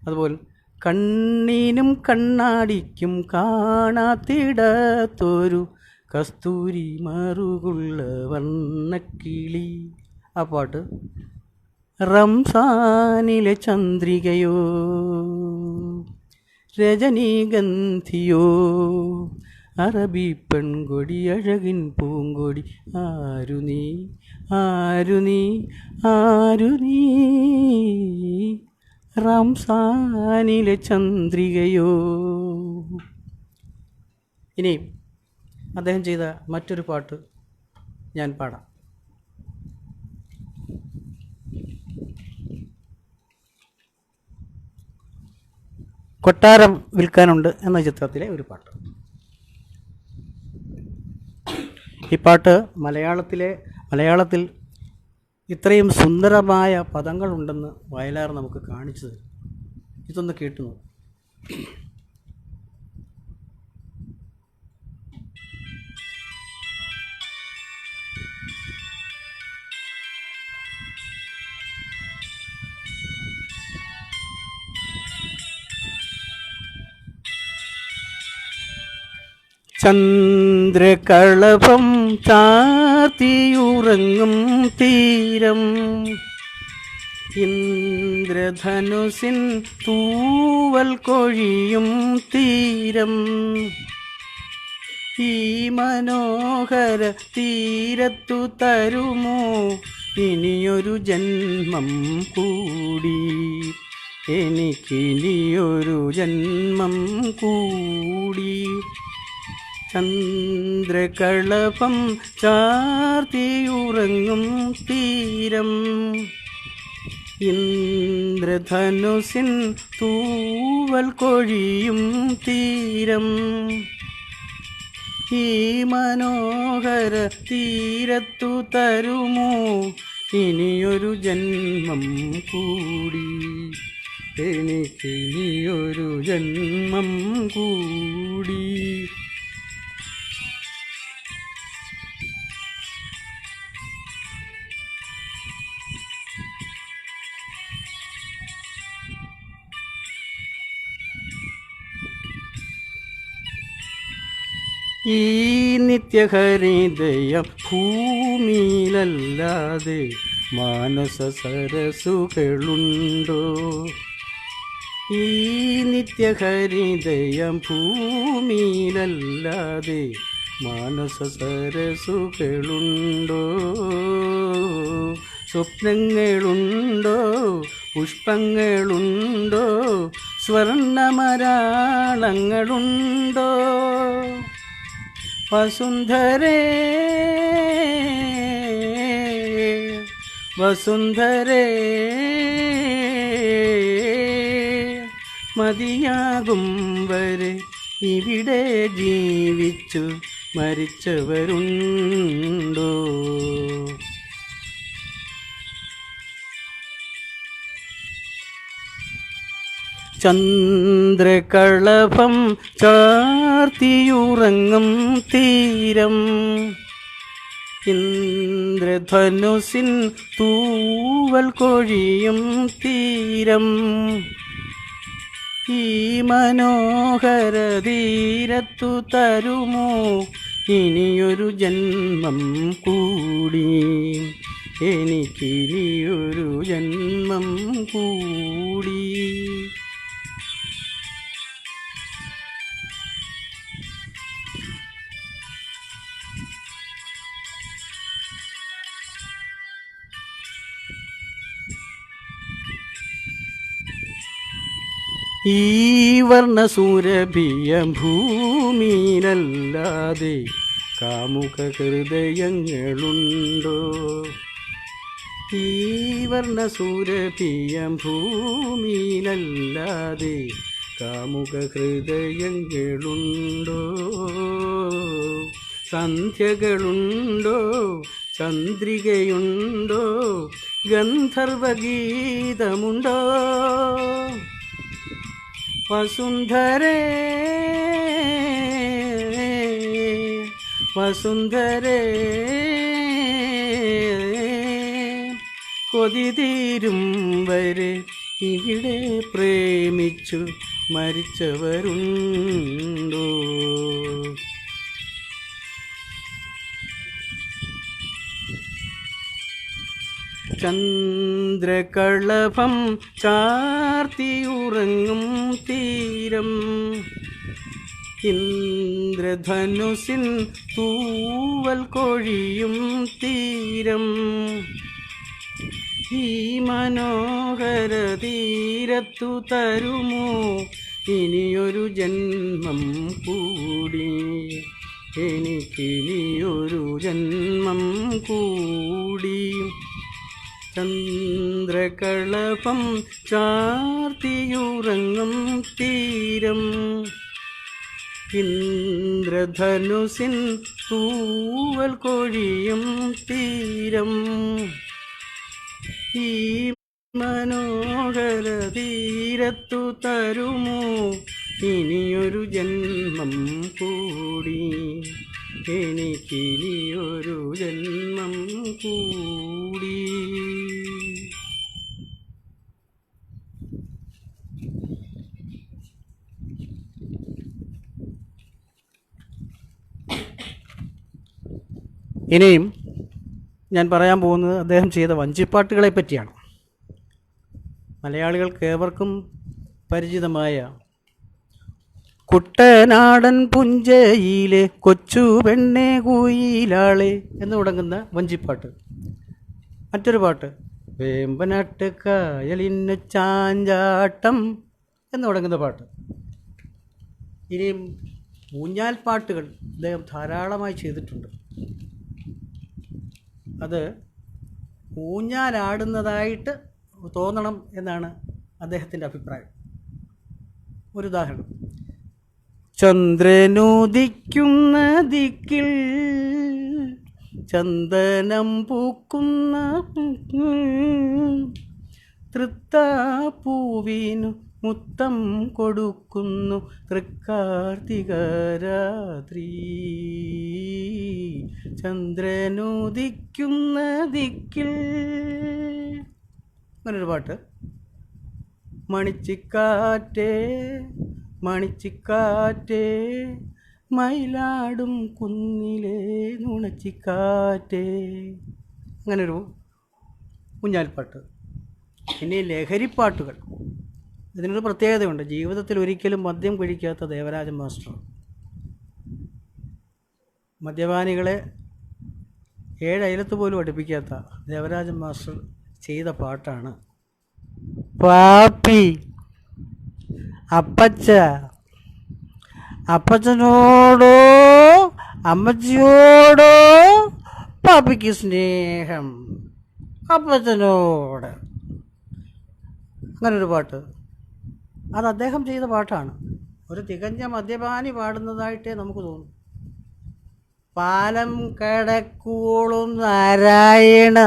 അതുപോലെ കണ്ണീനും കണ്ണാടിക്കും കാണാത്തിടത്തൊരു കസ്തൂരി മറുകുള്ള വർണ്ണക്കിളി, ആ പാട്ട്. റംസാനിലെ ചന്ദ്രികയോ രജനീഗന്ധിയോ അറബി പെൺകൊടി അഴകിൻ പൂങ്കൊടി ആരു നീ ആരു നീ ആരു നീ റംസാനിലെ ചന്ദ്രികയോ. ഇനി അദ്ദേഹം ചെയ്ത മറ്റൊരു പാട്ട് ഞാൻ പാടാം. കൊട്ടാരം വിൽക്കാനുണ്ട് എന്ന ചിത്രത്തിലെ ഒരു പാട്ട്. ഈ പാട്ട് മലയാളത്തിൽ ഇത്രയും സുന്ദരമായ പദങ്ങളുണ്ടെന്ന് വയലാർ നമുക്ക് കാണിച്ചു തരും. ഇതൊന്ന് കേട്ടു നോക്കും. ചന്ദ്രകളഭം ചാർത്തിയുറങ്ങും തീരം, ഇന്ദ്രധനുസിൻ തൂവൽ കൊഴിയും തീരം, ഈ മനോഹര തീരത്തു തരുമോ ഇനിയൊരു ജന്മം കൂടി, എനിക്കിനിയൊരു ജന്മം കൂടി. ചന്ദ്രകളഭം ചാർത്തിയുറങ്ങും തീരം, ഇന്ദ്രധനുസിൻ തൂവൽ കൊഴിയും തീരം, ഈ മനോഹര തീരത്തു തരുമോ ഇനിയൊരു ജന്മം കൂടി, എനിക്കിനിയൊരു ജന്മം കൂടി. ഈ നിത്യഹരിതയം ഭൂമിയിലല്ലാതെ മാനസ സരസുകളുണ്ടോ, ഈ നിത്യഹരിതയം ഭൂമിയിലല്ലാതെ മാനസ സരസുകളുണ്ടോ, സ്വപ്നങ്ങളുണ്ടോ പുഷ്പങ്ങളുണ്ടോ സ്വർണ്ണമരാളങ്ങളുണ്ടോ, വസുന്ധരേ വസുന്ധരേ മതിയാകും വരെ ഇവിടെ ജീവിച്ചു മരിച്ചവരുണ്ടോ. ചന്ദ്രകളഭം ചാർത്തിയുറങ്ങും തീരം, ഇന്ദ്രധനുസിൻ തൂവൽ കൊഴിയും തീരം ഈ മനോഹര തീരത്തു തരുമോ ഇനിയൊരു ജന്മം കൂടി, എനിക്കിനിയൊരു ജന്മം കൂടി. ഈ വർണ്ണസൂരഭിയ ഭൂമിയിലല്ലാതെ കാമുക ഹൃദയങ്ങളുണ്ടോ? ഈ വർണ്ണസൂരഭിയ ഭൂമിയിലല്ലാതെ കാമുക ഹൃദയങ്ങളുണ്ടോ? സന്ധ്യകളുണ്ടോ, ചന്ദ്രികയുണ്ടോ, ഗന്ധർവഗീതമുണ്ടോ? വസുന്ധരേ വസുന്ധരേ കൊതി തീരും വരെ ഇവിടെ പ്രേമിച്ചു മരിച്ചവരുണ്ടോ? ചന്ദ്രകളഭം ചാർത്തിയുറങ്ങും തീരം ഇന്ദ്രധനുസിൻ തൂവൽ കൊഴിയും തീരം ഈ മനോഹര തീരത്തു തരുമോ ഇനിയൊരു ജന്മം കൂടി, എനിക്കിനിയൊരു ജന്മം കൂടി. ചന്ദ്രകളഭം ചാർത്തിയുറങ്ങും തീരം ഇന്ദ്രധനുസിൻ തൂവൽ കൊഴിയും തീരം ഈ മനോഹര തീരത്തു തരുമോ ഇനിയൊരു ജന്മം കൂടി, എനിക്കിനിയൊരു ജന്മം കൂടി. ഇനിയും ഞാൻ പറയാൻ പോകുന്നത് അദ്ദേഹം ചെയ്ത വഞ്ചിപ്പാട്ടുകളെ പറ്റിയാണ്. മലയാളികൾക്ക് ഏവർക്കും പരിചിതമായ കുട്ടനാടൻ പുഞ്ചയിലെ കൊച്ചു പെണ്ണെ കുയിലാളെ എന്ന് തുടങ്ങുന്ന വഞ്ചിപ്പാട്ട്. മറ്റൊരു പാട്ട് വേമ്പനാട്ട് കായലിന് ചാഞ്ചാട്ടം എന്ന് തുടങ്ങുന്ന പാട്ട്. ഇനിയും ഊഞ്ഞാൽ പാട്ടുകൾ അദ്ദേഹം ധാരാളമായി ചെയ്തിട്ടുണ്ട്. അത് ഊഞ്ഞാലാടുന്നതായിട്ട് തോന്നണം എന്നാണ് അദ്ദേഹത്തിൻ്റെ അഭിപ്രായം. ഒരു ഉദാഹരണം, ചന്ദ്രനുദിക്കുന്ന ദിക്കിൽ ചന്ദനം പൂക്കുന്ന തൃത്താപ്പൂവിനു മുത്തം കൊടുക്കുന്നു തൃക്കാർത്തിക രാത്രി. ചന്ദ്രനുദിക്കുന്ന ദിക്കിൽ അങ്ങനൊരു പാട്ട്. മണിച്ചിക്കാറ്റേ മണിച്ചിക്കാറ്റേ മയിലാടും കുന്നിലെ നുണച്ചിക്കാറ്റേ, അങ്ങനൊരു ഊഞ്ഞാൽപ്പാട്ട്. പിന്നെ ലഹരിപ്പാട്ടുകൾ, ഇതിനൊരു പ്രത്യേകതയുണ്ട്. ജീവിതത്തിൽ ഒരിക്കലും മദ്യം കഴിക്കാത്ത ദേവരാജൻ മാസ്റ്റർ മദ്യപാനികളെ 7 അയലത്ത് പോലും അടുപ്പിക്കാത്ത ദേവരാജൻ മാസ്റ്റർ ചെയ്ത പാട്ടാണ് പാപ്പി. അപ്പച്ച അപ്പച്ചനോടോ അമ്മച്ചിയോടോ പാപ്പിക്ക് സ്നേഹം അപ്പച്ചനോട്, അങ്ങനൊരു പാട്ട്. അത് അദ്ദേഹം ചെയ്ത പാട്ടാണ്. ഒരു തികഞ്ഞ മദ്യപാനി പാടുന്നതായിട്ടേ നമുക്ക് തോന്നും. പാലം കടക്കോളും നാരായണ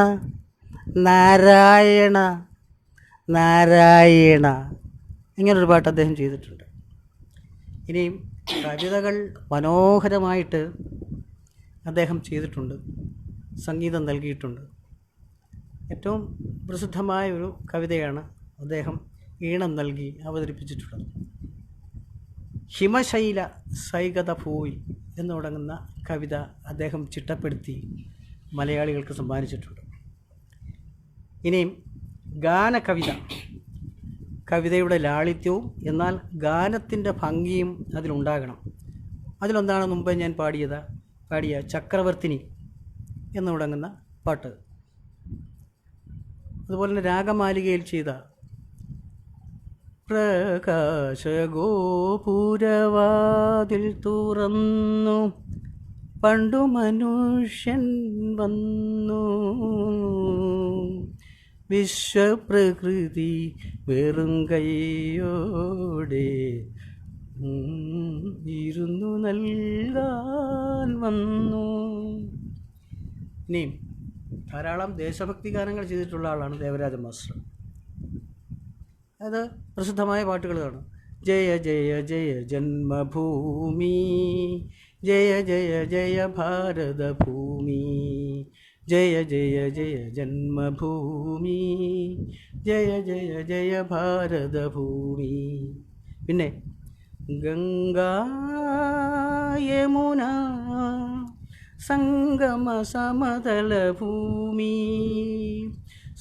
നാരായണ നാരായണ, ഇങ്ങനൊരു പാട്ട് അദ്ദേഹം ചെയ്തിട്ടുണ്ട്. ഇനിയും കവിതകൾ മനോഹരമായിട്ട് അദ്ദേഹം ചെയ്തിട്ടുണ്ട്. സംഗീതം നൽകിയിട്ടുണ്ട്. ഏറ്റവും പ്രസിദ്ധമായ ഒരു കവിതയാണ് അദ്ദേഹം ഈണം നൽകി അവതരിപ്പിച്ചിട്ടുള്ളത്. ഹിമശൈല സൈകത ഭൂവി എന്ന് തുടങ്ങുന്ന കവിത അദ്ദേഹം ചിട്ടപ്പെടുത്തി മലയാളികൾക്ക് സമ്മാനിച്ചിട്ടുണ്ട്. ഇനിയും ഗാനകവിത, കവിതയുടെ ലാളിത്യവും എന്നാൽ ഗാനത്തിൻ്റെ ഭംഗിയും അതിലുണ്ടാകണം. അതിലൊന്നാണ് മുമ്പ് ഞാൻ പാടിയ ചക്രവർത്തിനി എന്ന് തുടങ്ങുന്ന പാട്ട്. അതുപോലെ തന്നെ രാഗമാലികയിൽ ചെയ്ത പ്രകാശഗോപുരവാതിൽ തുറന്നു പണ്ടു മനുഷ്യൻ വന്നു, വിശ്വപ്രകൃതി വെറും കൈയോടെ ഇരുന്നു നൽകാൻ വന്നു. ഇനിയും ധാരാളം ദേശഭക്തി ഗാനങ്ങൾ ചെയ്തിട്ടുള്ള ആളാണ് ദേവരാജ മാസ്റ്റർ. അത് പ്രസിദ്ധമായ പാട്ടുകളാണ്. ജയ ജയ ജയ ജന്മഭൂമി, ജയ ജയ ജയ ഭാരതഭൂമി, ജയ ജയ ജയ ജന്മഭൂമി, ജയ ജയ ജയ ഭാരതഭൂമി. പിന്നെ ഗംഗാ യമുന സംഗമ സമതലഭൂമി,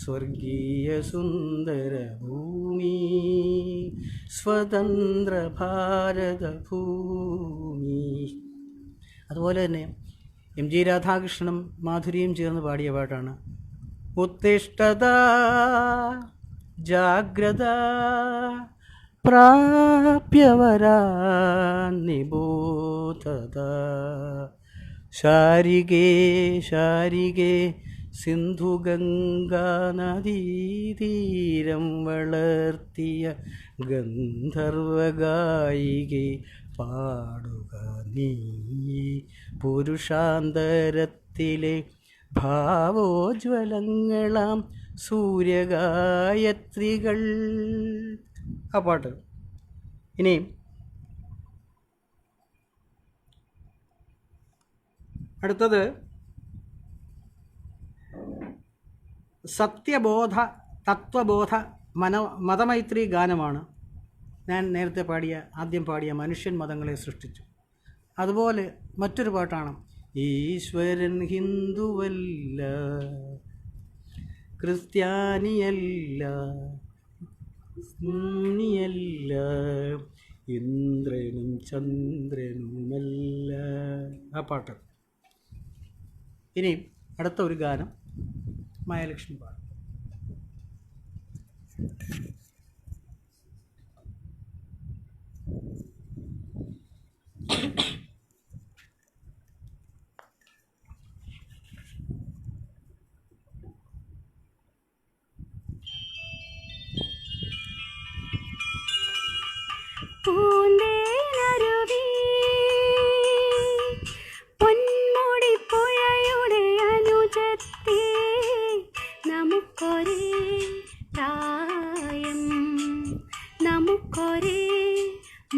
സ്വർഗീയ സുന്ദരഭൂമി, സ്വതന്ത്ര ഭാരതഭൂമി. അതുപോലെ തന്നെ എം ജി രാധാകൃഷ്ണനും മാധുരിയും ചേർന്ന് പാടിയ പാട്ടാണ് ഉത്തിഷ്ഠത ജാഗ്രത പ്രാപ്യവരാൻ നിബോധത, ശാരികേ ശാരികേ സിന്ധുഗംഗാ നദീതീരം വളർത്തിയ ഗന്ധർവഗായികെ പാടുക നീ പുരുഷാന്തരത്തിലെ ഭാവോജ്വലങ്ങളാം സൂര്യഗായത്രികൾ. ആ പാട്ട്. ഇനിയും അടുത്തത് സത്യബോധ തത്വബോധ മതമൈത്രി ഗാനമാണ്. ഞാൻ നേരത്തെ ആദ്യം പാടിയ മനുഷ്യൻ മതങ്ങളെ സൃഷ്ടിച്ചു. അതുപോലെ മറ്റൊരു പാട്ടാണ് ഈശ്വരൻ ഹിന്ദുവല്ല, ക്രിസ്ത്യാനിയല്ല, മുനിയല്ല, ഇന്ദ്രനും ചന്ദ്രനുമല്ല. ആ പാട്ട്. ഇനി അടുത്ത ഒരു ഗാനം മായാലക്ഷ്മി പാടും. പൂന്തേനരുവി പൊന്മുടി പുഴയുടെ അനുജത്തി, നമുക്കൊരേ പ്രായം, നമുക്കൊരേ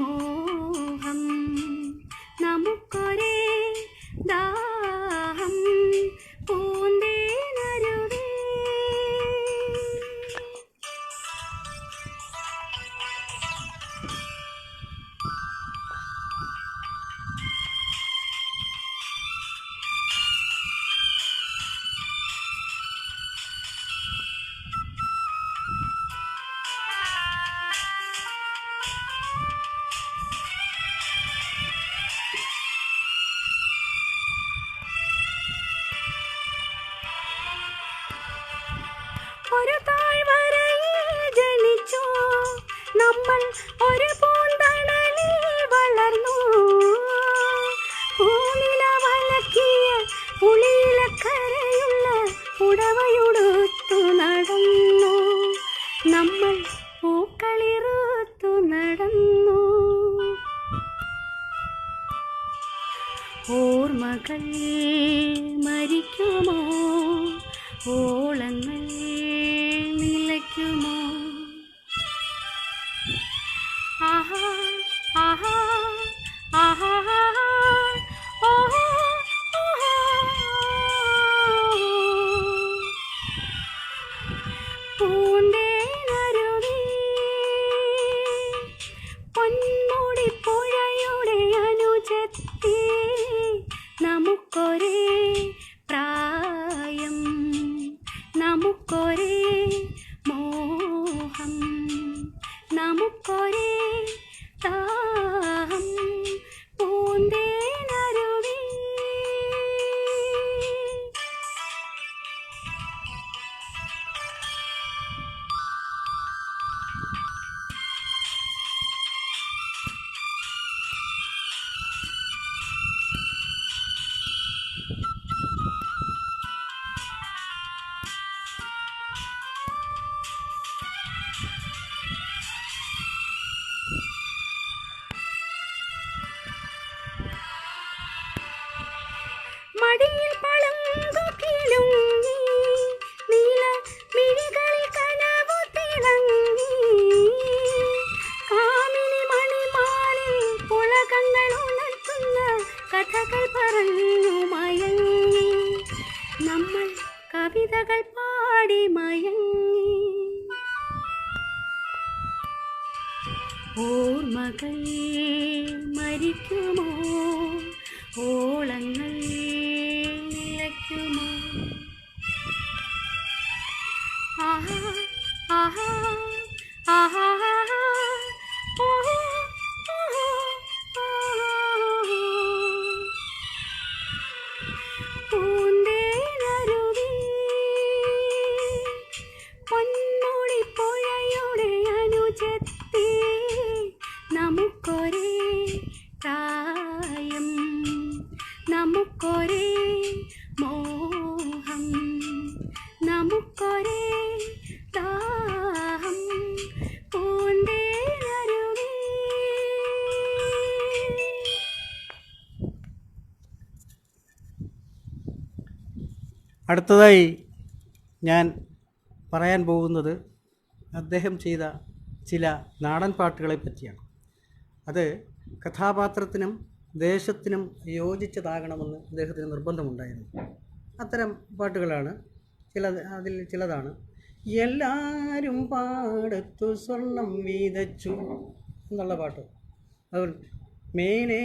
മോഹം, നമുക്കൊരേ ദാഹം. പൂന്തേനരുവി ഒരു താഴ്വരയിൽ ജനിച്ചു നമ്മൾ, ഒരു പൂന്തണലിൽ വളർന്നു, പൂനില വലക്കിയ പുളിയിലക്കരയുള്ള പുടവയുടുത്തു നടന്നു, നമ്മൾ പൂക്കളിറുത്തു നടന്നു. ഓർമ്മകൾ മരിക്കുമോ, ഓളങ്ങൾ നിലയ്ക്കുമോ? ആഹാ ആഹാ ആഹാ ഓഹോ ഓഹോ പൊന്മുടിപ്പുഴയുടെ അനുജത്തി നമുക്കൊരേ പ്രായം, നമുക്കൊരേ മോഹം, നമുക്കൊരേ ദാഹം പൂന്തേനരുവി. മടിയിൽ പളുങ്കുകിലുങ്ങി, നീല മിഴികളിൽ കനവു തിളങ്ങി, കാമിനി മണിമാലിൽ പുളകങ്ങൾ ഉണർത്തുന്ന കഥകൾ പറഞ്ഞു മയങ്ങി, നമ്മൾ കവിതകൾ പാടി മയങ്ങി. ഓർമ്മകൾ മരിക്കുമോ, ഓളങ്ങൾ നിലയ്ക്കുമോ? ആഹാ ആഹാ ആഹാ ഓഹോ ഓഹോ പൂന്തേനരുവി, പൊന്മുടിപ്പുഴയുടെ അനുജത്തി നമുക്കൊരേ പ്രായം, നമുക്കൊരേ മോഹം, നമുക്കൊരേ ദാഹം പൂന്തേനരുവി. അടുത്തതായി ഞാൻ പറയാൻ പോകുന്നത് അദ്ദേഹം ചെയ്ത ചില നാടൻ പാട്ടുകളെ പറ്റിയാണ്. അത് കഥാപാത്രത്തിനും ദേശത്തിനും യോജിച്ചതാകണമെന്ന് അദ്ദേഹത്തിന് നിർബന്ധമുണ്ടായിരുന്നു. അത്തരം പാട്ടുകളാണ് അതിൽ ചിലതാണ്. എല്ലാവരും പാടത്തു സ്വർണം വീതച്ചു എന്നുള്ള പാട്ട്. അതുപോലെ മേലേ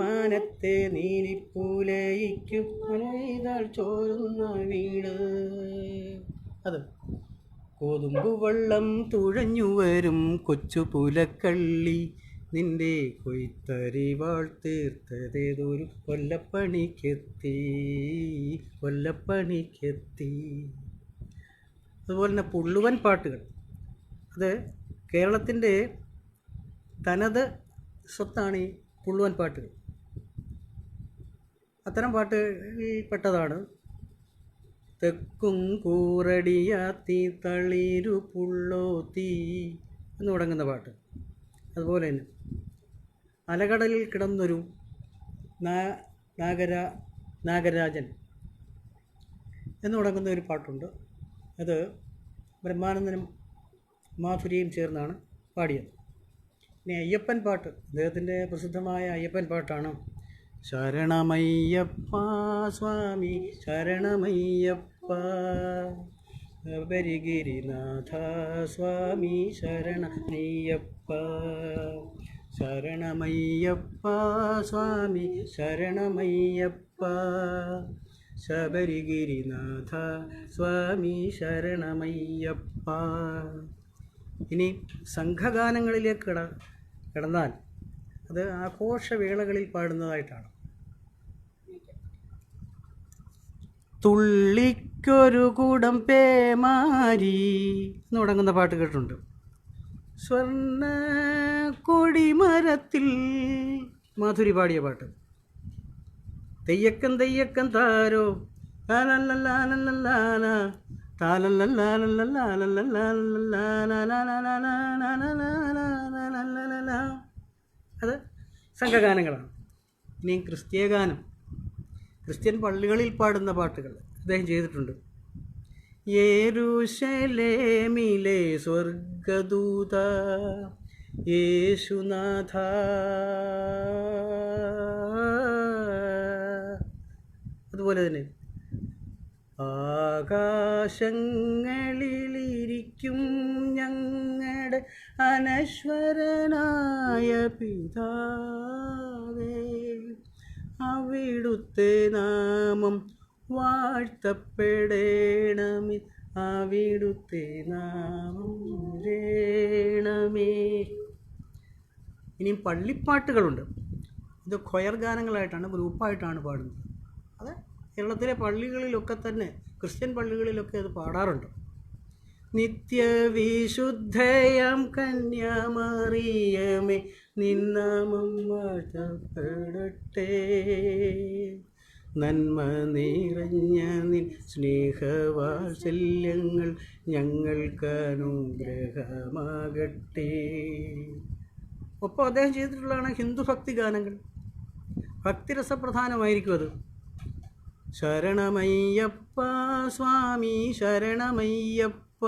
മാനത്തെ നീലിപ്പൂലയിക്കും മലയിതാൾ ചോരുന്ന വീട്. അത് കോതുമ്പു വെള്ളം തുഴഞ്ഞു വരും കൊച്ചു പുലക്കള്ളി, നിന്റെ കൊയ്ത്തരിവാൾ തീർത്തതേതൊരു കൊല്ലപ്പണിക്കെത്തി, കൊല്ലപ്പണിക്കെത്തി. അതുപോലെ തന്നെ പുള്ളുവൻ പാട്ടുകൾ. അത് കേരളത്തിൻ്റെ തനത് സ്വത്താണ് ഈ പുള്ളുവൻ പാട്ടുകൾ. അത്തരം പാട്ടുകളിൽപ്പെട്ടതാണ് തെക്കും കൂറടിയാത്തി തളിരു പുള്ളോത്തി എന്ന് തുടങ്ങുന്ന പാട്ട്. അതുപോലെ തന്നെ അലകടലിൽ കിടന്നൊരു നാഗരാജൻ എന്ന് തുടങ്ങുന്ന ഒരു പാട്ടുണ്ട്. അത് ബ്രഹ്മാനന്ദനും മാധുരിയും ചേർന്നാണ് പാടിയത്. ഇനി അയ്യപ്പൻ പാട്ട്, അദ്ദേഹത്തിൻ്റെ പ്രസിദ്ധമായ അയ്യപ്പൻ പാട്ടാണ് ശരണമയ്യപ്പ സ്വാമി ശരണമയ്യപ്പ ശബരിഗിരിനാഥ സ്വാമി ശരണമയ്യപ്പ, ശരണമയ്യപ്പ സ്വാമി ശരണമയ്യപ്പ ശബരിഗിരിനാഥ സ്വാമി ശരണമയ്യപ്പ. ഇനി സംഘഗാനങ്ങളിലേക്ക് കിടന്നാൽ അത് ആഘോഷവേളകളിൽ പാടുന്നതായിട്ടാണ്. തുള്ളിക്കൊരു കൂടം പേമാരി എന്ന് തുടങ്ങുന്ന പാട്ട് കേട്ടിട്ടുണ്ട്. സ്വർണ്ണ കൊടിമരത്തിൽ മാധുരി പാടിയ പാട്ട്. തെയ്യക്കൻ തെയ്യക്കൻ താരോ ലാലല്ലാലല്ലാല അത് സംഘഗാനങ്ങളാണ്. ഇനി ക്രിസ്തീയ ഗാനം, ക്രിസ്ത്യൻ പള്ളികളിൽ പാടുന്ന പാട്ടുകൾ അദ്ദേഹം ചെയ്തിട്ടുണ്ട്. യെരൂശലേമിലെ സ്വർഗദൂത യേശുനാഥ, അതുപോലെ തന്നെ ആകാശങ്ങളിലിരിക്കും ഞങ്ങളുടെ അനശ്വരനായ പിതാവേ, അവിടുത്തെ നാമം വാഴ്ത്തപ്പെടേണമേ, അവിടുത്തെ നാമം വരേണമേ. ഇനിയും പള്ളിപ്പാട്ടുകളുണ്ട്. ഇത് ഖൊയർ ഗാനങ്ങളായിട്ടാണ്, ഗ്രൂപ്പായിട്ടാണ് പാടുന്നത്. അത് കേരളത്തിലെ പള്ളികളിലൊക്കെ തന്നെ, ക്രിസ്ത്യൻ പള്ളികളിലൊക്കെ അത് പാടാറുണ്ട്. നിത്യവിശുദ്ധയാം കന്യാമറിയമേ, നിന്നാമം വാഴ്ത്തപ്പെടട്ടെ. നന്മ നിറഞ്ഞ നിൻ സ്നേഹവാത്സല്യങ്ങൾ ഞങ്ങൾക്ക് അനുഗ്രഹമാകട്ടെ. ഒപ്പം അദ്ദേഹം ചെയ്തിട്ടുള്ളതാണ് ഹിന്ദു ഭക്തി ഗാനങ്ങൾ. ഭക്തിരസപ്രധാനമായിരിക്കും അത്. ശരണമയ്യപ്പ സ്വാമി ശരണമയ്യപ്പ,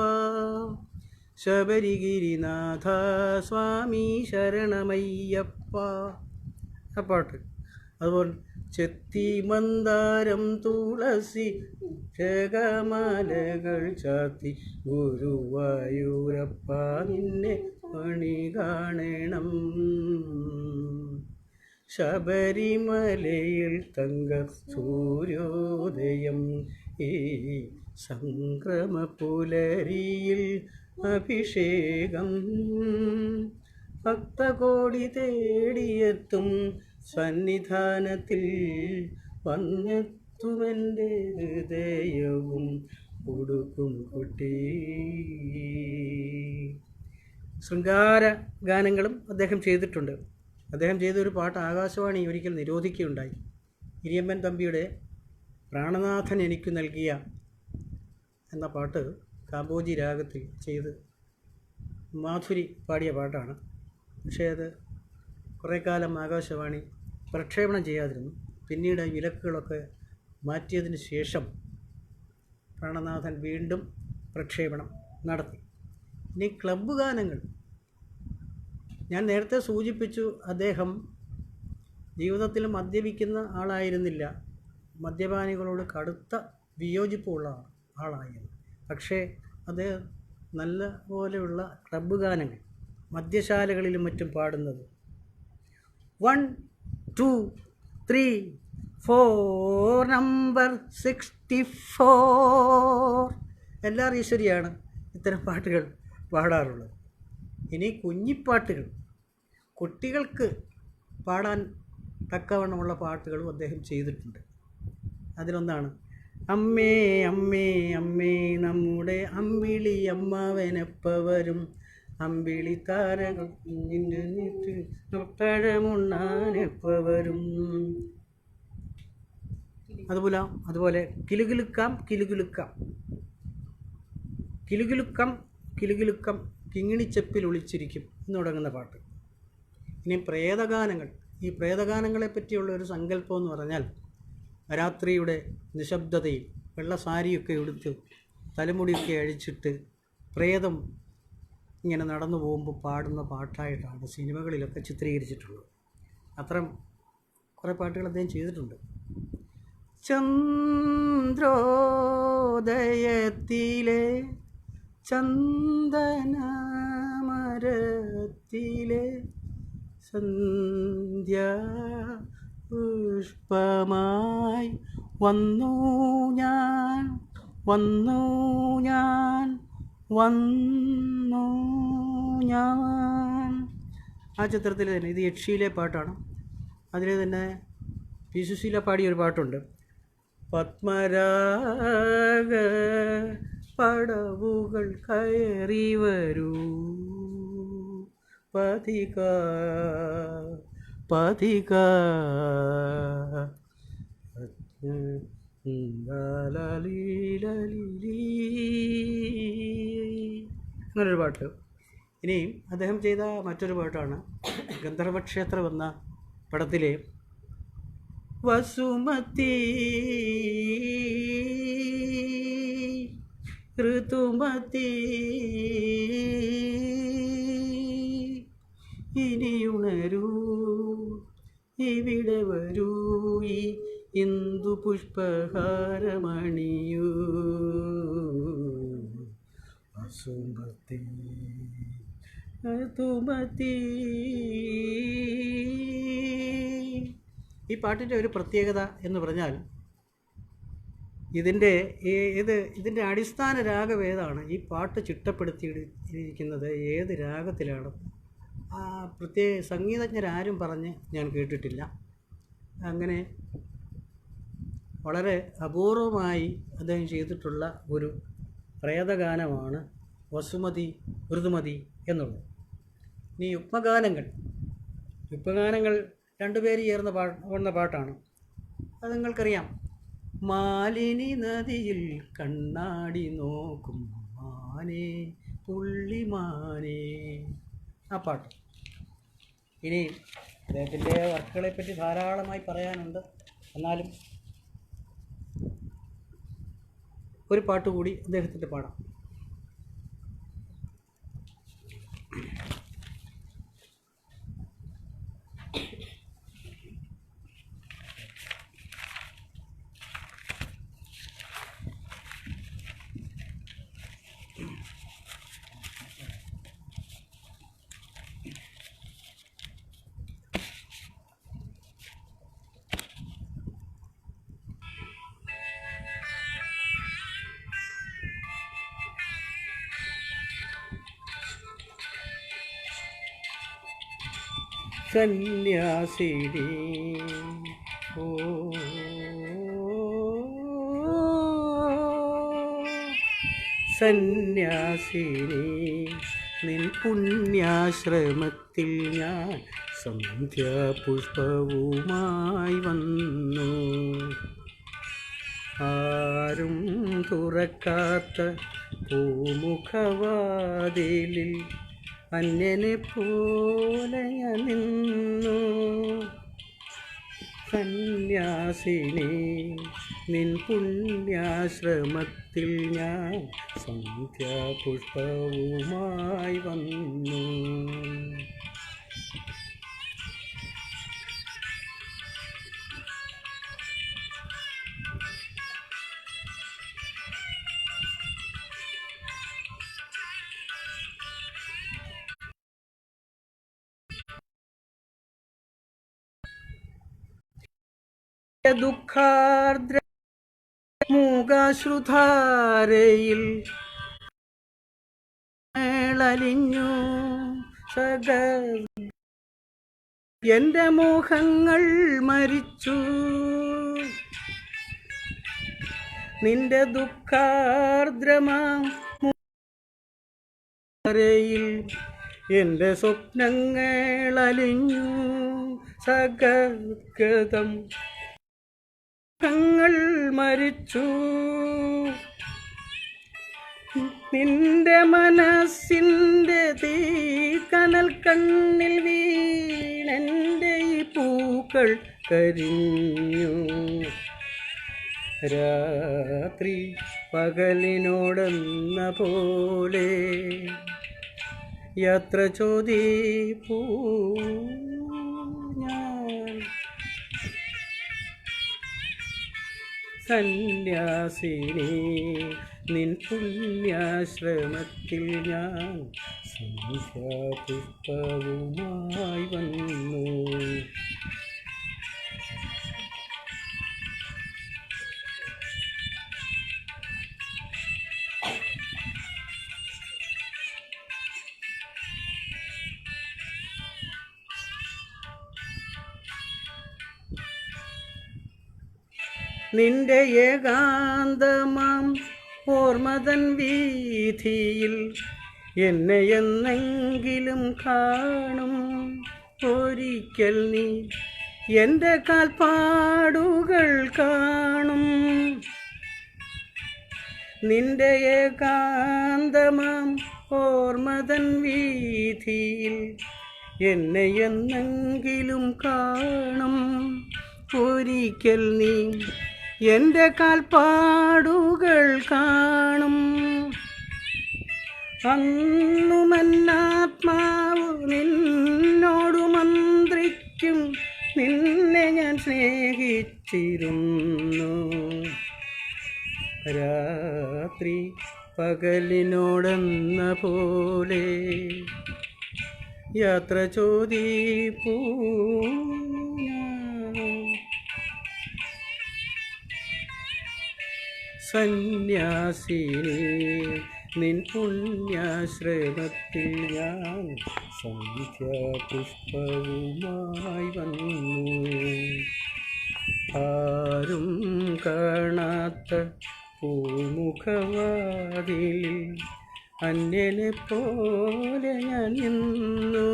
ശബരിഗിരിനാഥ സ്വാമി ശരണമയ്യപ്പ, ആ പാട്ട്. അതുപോലെ ചെത്തി മന്ദാരം തുളസി ജഗമാലകൾ ചാത്തി, ഗുരുവായൂരപ്പ നിന്നെ പണി കാണണം. ശബരിമലയിൽ തങ്ക സൂര്യോദയം, ഈ സംക്രമ പുലരിയിൽ അഭിഷേകം, ഭക്തകോടി തേടിയെത്തും സന്നിധാനത്തിൽ വന്നെത്തുമെൻ്റെ ഹൃദയവും ഉടുക്കും കുട്ടി. ശൃംഗാര ഗാനങ്ങളും അദ്ദേഹം ചെയ്തിട്ടുണ്ട്. അദ്ദേഹം ചെയ്തൊരു പാട്ട് ആകാശവാണി ഒരിക്കൽ നിരോധിക്കുകയുണ്ടായി. ഇരിയമ്മൻ തമ്പിയുടെ പ്രാണനാഥൻ എനിക്കു നൽകിയ എന്ന പാട്ട് കാമ്പോജി രാഗത്തിൽ ചെയ്ത് മാധുരി പാടിയ പാട്ടാണ്. പക്ഷേ അത് കുറേ കാലം ആകാശവാണി പ്രക്ഷേപണം ചെയ്യാതിരുന്നു. പിന്നീട് വിലക്കുകളൊക്കെ മാറ്റിയതിന് ശേഷം പ്രാണനാഥൻ വീണ്ടും പ്രക്ഷേപണം നടത്തി. ഇനി ക്ലബ്ബ് ഗാനങ്ങൾ. ഞാൻ നേരത്തെ സൂചിപ്പിച്ചു, അദ്ദേഹം ജീവിതത്തിൽ മദ്യപിക്കുന്ന ആളായിരുന്നില്ല. മദ്യപാനികളോട് കടുത്ത വിയോജിപ്പുള്ള ആളായിരുന്നു. പക്ഷേ അദ്ദേഹം നല്ല പോലെയുള്ള ക്ലബ്ബ് ഗാനങ്ങൾ മദ്യശാലകളിലും മറ്റും പാടുന്നത് 1 2 3 4 നമ്പർ 64 എല്ലാ ഈശ്വരിയാണ് ഇത്തരം പാട്ടുകൾ പാടാറുള്ളത്. ഇനി കുഞ്ഞിപ്പാട്ടുകൾ, കുട്ടികൾക്ക് പാടാൻ തക്കവണ്ണമുള്ള പാട്ടുകളും അദ്ദേഹം ചെയ്തിട്ടുണ്ട്. അതിലൊന്നാണ് അമ്മേ അമ്മേ അമ്മേ നമ്മുടെ അമ്പിളി അമ്മാവനെപ്പവരും, അമ്പിളി താരകൾ പഴമുണ്ണാനെപ്പവരും. അതുപോലെ കിലുകിലുക്കാം കിലുകിലുക്കാം കിലുകിലുക്കം കിലുകിലുക്കം കിങ്ങിണിച്ചെപ്പിൽ ഒളിച്ചിരിക്കും എന്ന് തുടങ്ങുന്ന പാട്ട്. ഇനി പ്രേതഗാനങ്ങൾ. ഈ പ്രേതഗാനങ്ങളെ പറ്റിയുള്ള ഒരു സങ്കല്പം എന്ന് പറഞ്ഞാൽ, രാത്രിയുടെ നിശബ്ദതയിൽ വെള്ള സാരിയൊക്കെ ഉടുത്ത് തലമുടിയൊക്കെ അഴിച്ചിട്ട് പ്രേതം ഇങ്ങനെ നടന്നു പോകുമ്പോൾ പാടുന്ന പാട്ടായിട്ടാണ് സിനിമകളിലൊക്കെ ചിത്രീകരിച്ചിട്ടുള്ളത്. അത്തരം കുറേ പാട്ടുകൾ അദ്ദേഹം ചെയ്തിട്ടുണ്ട്. ചന്ദ്രോദയത്തിലെ ചന്ദനമരത്തിലെ സന്ധ്യ പുഷ്പമായി വന്നു ഞാൻ വന്നു ഞാൻ വന്നു ഞാൻ. ആ ചിത്രത്തിൽ തന്നെ, ഇത് യക്ഷിയിലെ പാട്ടാണ്. അതിൽ തന്നെ പി സുശീല പാടിയൊരു പാട്ടുണ്ട്, പത്മരാഗ പടവുകൾ കയറി വരൂ പതിക പതിക. അങ്ങനൊരു പാട്ട്. ഇനിയും അദ്ദേഹം ചെയ്ത മറ്റൊരു പാട്ടാണ് ഗന്ധർവക്ഷേത്രം എന്ന പടത്തിലെ വസുമതി ഋതുമതി ഇനിയുണരൂ ഇവിടെ വരൂ ഈ ഇന്ദു പുഷ്പഹാരമണിയൂ വസുമതി മധുമതി. ഈ പാട്ടിൻ്റെ ഒരു പ്രത്യേകത എന്ന് പറഞ്ഞാൽ ഇതിൻ്റെ അടിസ്ഥാന രാഗം ഏതാണ്, ഈ പാട്ട് ചിട്ടപ്പെടുത്തിയിരിക്കുന്നത് ഏത് രാഗത്തിലാണ്, പ്രത്യേക സംഗീതജ്ഞരാരും പറഞ്ഞ് ഞാൻ കേട്ടിട്ടില്ല. അങ്ങനെ വളരെ അപൂർവമായി അദ്ദേഹം ചെയ്തിട്ടുള്ള ഒരു പ്രേതഗാനമാണ് വസുമതി ഋതുമതി എന്നുള്ളത്. ഇനി യുഗ്മഗാനങ്ങൾ രണ്ടുപേര് ചേർന്ന് പാടുന്ന പാട്ടാണ്. അത് നിങ്ങൾക്കറിയാം. മാലിനി നദിയിൽ കണ്ണാടി നോക്കും മാനേ പുള്ളിമാനേ, ആ പാട്ട്. ഇനി അദ്ദേഹത്തിൻ്റെ വർക്കുകളെ പറ്റി ധാരാളമായി പറയാനുണ്ട്. എന്നാലും ഒരു പാട്ട് കൂടി അദ്ദേഹത്തിൻ്റെ പാടാം. സന്യാസിനി ഓ സന്യാസിനി നിൻ പുണ്യാശ്രമത്തിൽ ഞാൻ സന്ധ്യാപുഷ്പവുമായി വന്നു. ആരും തുറക്കാത്ത പൂമുഖവാതിലിൽ അന്യനെ പോലെ ഞാൻ നിന്നു. സന്യാസിനി നിൻ പുണ്യാശ്രമത്തിൽ ഞാൻ സന്ധ്യാപുഷ്പവുമായി വന്നു. ദുഃഖാർദ്ര മൂകാശ്രുധാരയിൽ അലിഞ്ഞു എൻ്റെ മോഹങ്ങൾ മരിച്ചു. നിന്റെ ദുഃഖാർദ്രമാം മൂകാശ്രുധാരയിൽ എൻ്റെ സ്വപ്നങ്ങൾ അലിഞ്ഞു സഗദ്ഗതം ങ്ങൾ മരിച്ചു. നിന്റെ മനസ്സിൻ്റെ തീക്കനൽ കണ്ണിൽ വീണെൻ്റെ ഈ പൂക്കൾ കരിഞ്ഞു. രാത്രി പകലിനോടെന്ന പോലെ യാത്ര ചോദിപ്പൂ ഞാൻ. സന്യാസിനി നിൻ പുണ്യാശ്രമത്തിൽ ഞാൻ സന്ധ്യാപുഷ്പവുമായി വന്നു. നിന്റെ ഏകാന്തമാം ഓർമ്മതൻ വീഥിയിൽ എന്നെ എന്നെങ്കിലും കാണും. ഒരിക്കൽ നീ എൻ്റെ കാൽപ്പാടുകൾ കാണും. നിന്റെ ഏകാന്തമാം ഓർമ്മതൻ വീഥിയിൽ എന്നെ എന്നെങ്കിലും കാണും. ഒരിക്കൽ നീ എൻ്റെ കാൽപ്പാടുകൾ കാണും. അന്നുമെന്നാത്മാവ് നിന്നോടു മന്ത്രിക്കും. നിന്നെ ഞാൻ സ്നേഹിച്ചു ചിന്തിച്ചിരുന്നു. രാത്രി പകലിനോടെന്ന പോലെ യാത്ര ചോദിപ്പൂ സന്യാസിനി നിൻ പുണ്യാശ്രമത്തിൽ ഞാൻ സന്ധ്യാപുഷ്പവുമായി വന്നു. ആരും കാണാത്ത പൂമുഖവാതിലിൽ അന്യനെ പോലെ ഞാൻ നിന്നു.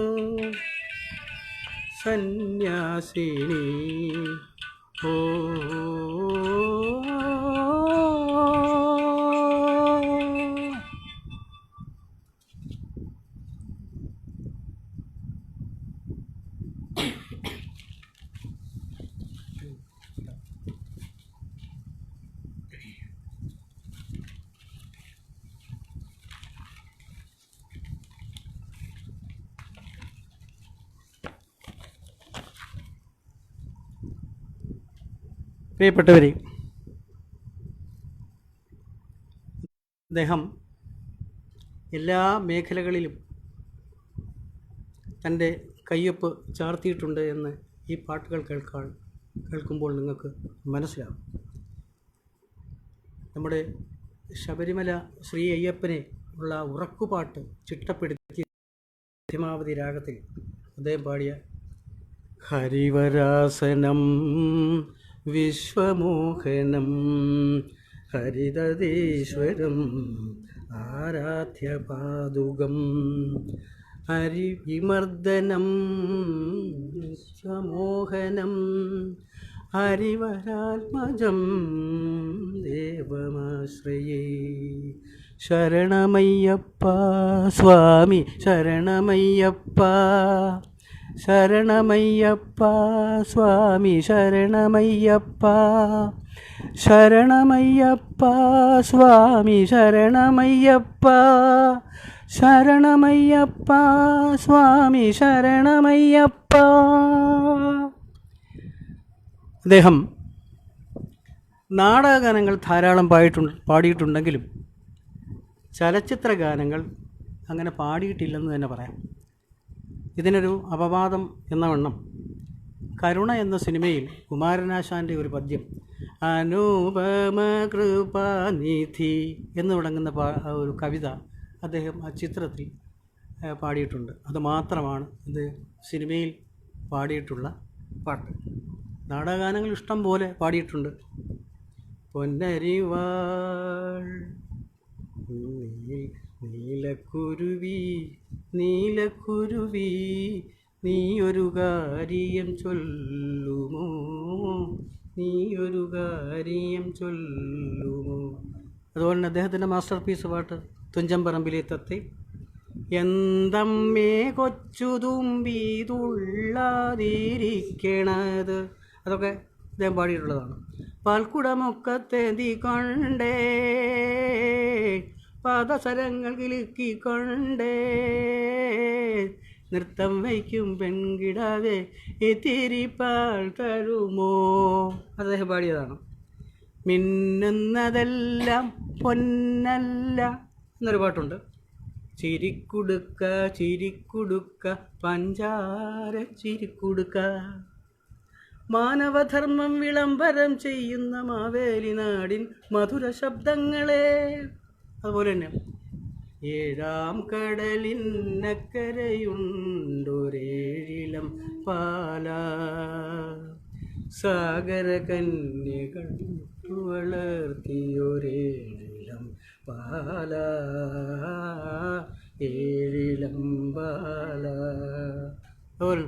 സന്യാസിനി ഓ പ്രിയപ്പെട്ടവരെ, അദ്ദേഹം എല്ലാ മേഖലകളിലും തൻ്റെ കയ്യൊപ്പ് ചാർത്തിയിട്ടുണ്ട് എന്ന് ഈ പാട്ടുകൾ കേൾക്കുമ്പോൾ നിങ്ങൾക്ക് മനസ്സിലാവും. നമ്മുടെ ശബരിമല ശ്രീ അയ്യപ്പനെ ഉള്ള ഉറക്കുപാട്ട് ചിട്ടപ്പെടുത്തി മധ്യമാവധി രാഗത്തിൽ അദ്ദേഹം പാടിയ ഹരിവരാസനം വിശ്വമോഹനം ഹരിതീശ്വരം ആരാധ്യപാദുകം ഹരിവിമർദ്ദനം വിശ്വമോഹനം ഹരിവരാത്മജം ദേവമാശ്രയേ. ശരണമയ്യപ്പ സ്വാമി ശരണമയ്യപ്പ, ശരണമയ്യപ്പ സ്വാമി ശരണമയ്യപ്പ, ശരണമയ്യപ്പ സ്വാമി ശരണമയ്യപ്പ, ശരണമയ്യപ്പ സ്വാമി ശരണമയ്യപ്പ. അദ്ദേഹം നാടകഗാനങ്ങൾ ധാരാളം പാടിയിട്ടുണ്ടെങ്കിലും ചലച്ചിത്ര ഗാനങ്ങൾ അങ്ങനെ പാടിയിട്ടില്ലെന്ന് തന്നെ പറയാം. ഇതിനൊരു അപവാദം എന്ന വണ്ണം കരുണ എന്ന സിനിമയിൽ കുമാരനാശാൻ്റെ ഒരു പദ്യം അനുപമ കൃപാനിധി എന്ന് തുടങ്ങുന്ന ഒരു കവിത അദ്ദേഹം ആ ചിത്രത്തിൽ പാടിയിട്ടുണ്ട്. അത് മാത്രമാണ് ഇത് സിനിമയിൽ പാടിയിട്ടുള്ള പാട്ട്. നാടകഗാനങ്ങൾ ഇഷ്ടം പോലെ പാടിയിട്ടുണ്ട്. പൊന്നരിവാൾ നീലക്കുരുവി നീലക്കുരുവി നീയൊരു കാര്യം ചൊല്ലുമോ, നീയൊരു കാര്യം ചൊല്ലുമോ. അതുപോലെ തന്നെ അദ്ദേഹത്തിൻ്റെ മാസ്റ്റർ പീസ് പാട്ട് തുഞ്ചമ്പറമ്പിലെ തത്തെ എന്തമ്മേ കൊച്ചു തുമ്പി തുള്ളാതിരിക്കണത്, അതൊക്കെ അദ്ദേഹം പാടിയിട്ടുള്ളതാണ്. പാൽക്കുടമൊക്കത്തേന്തി കൊണ്ടേ പാദസരങ്ങൾ കിലുക്കിക്കൊണ്ടേ നൃത്തം വയ്ക്കും പെൺകിടാവേ ഇത്തിരി പാൽ തരുമോ, അദ്ദേഹം പാടിയതാണ്. മിന്നുന്നതെല്ലാം പൊന്നല്ല എന്നൊരു പാട്ടുണ്ട്. ചിരിക്കുടുക്ക ചിരിക്കുടുക്ക പഞ്ചാര ചിരിക്കുടുക്ക, മാനവധർമ്മം വിളംബരം ചെയ്യുന്ന മാവേലി നാടിൻ മധുര ശബ്ദങ്ങളെ. അതുപോലെ തന്നെ ഏഴാം കടലിനക്കരയുണ്ടൊരേഴിലം പാല, സാഗര കന്യകൾ വളർത്തിയൊരേഴിലം പാല, ഏഴിലം പാല. അതുപോലെ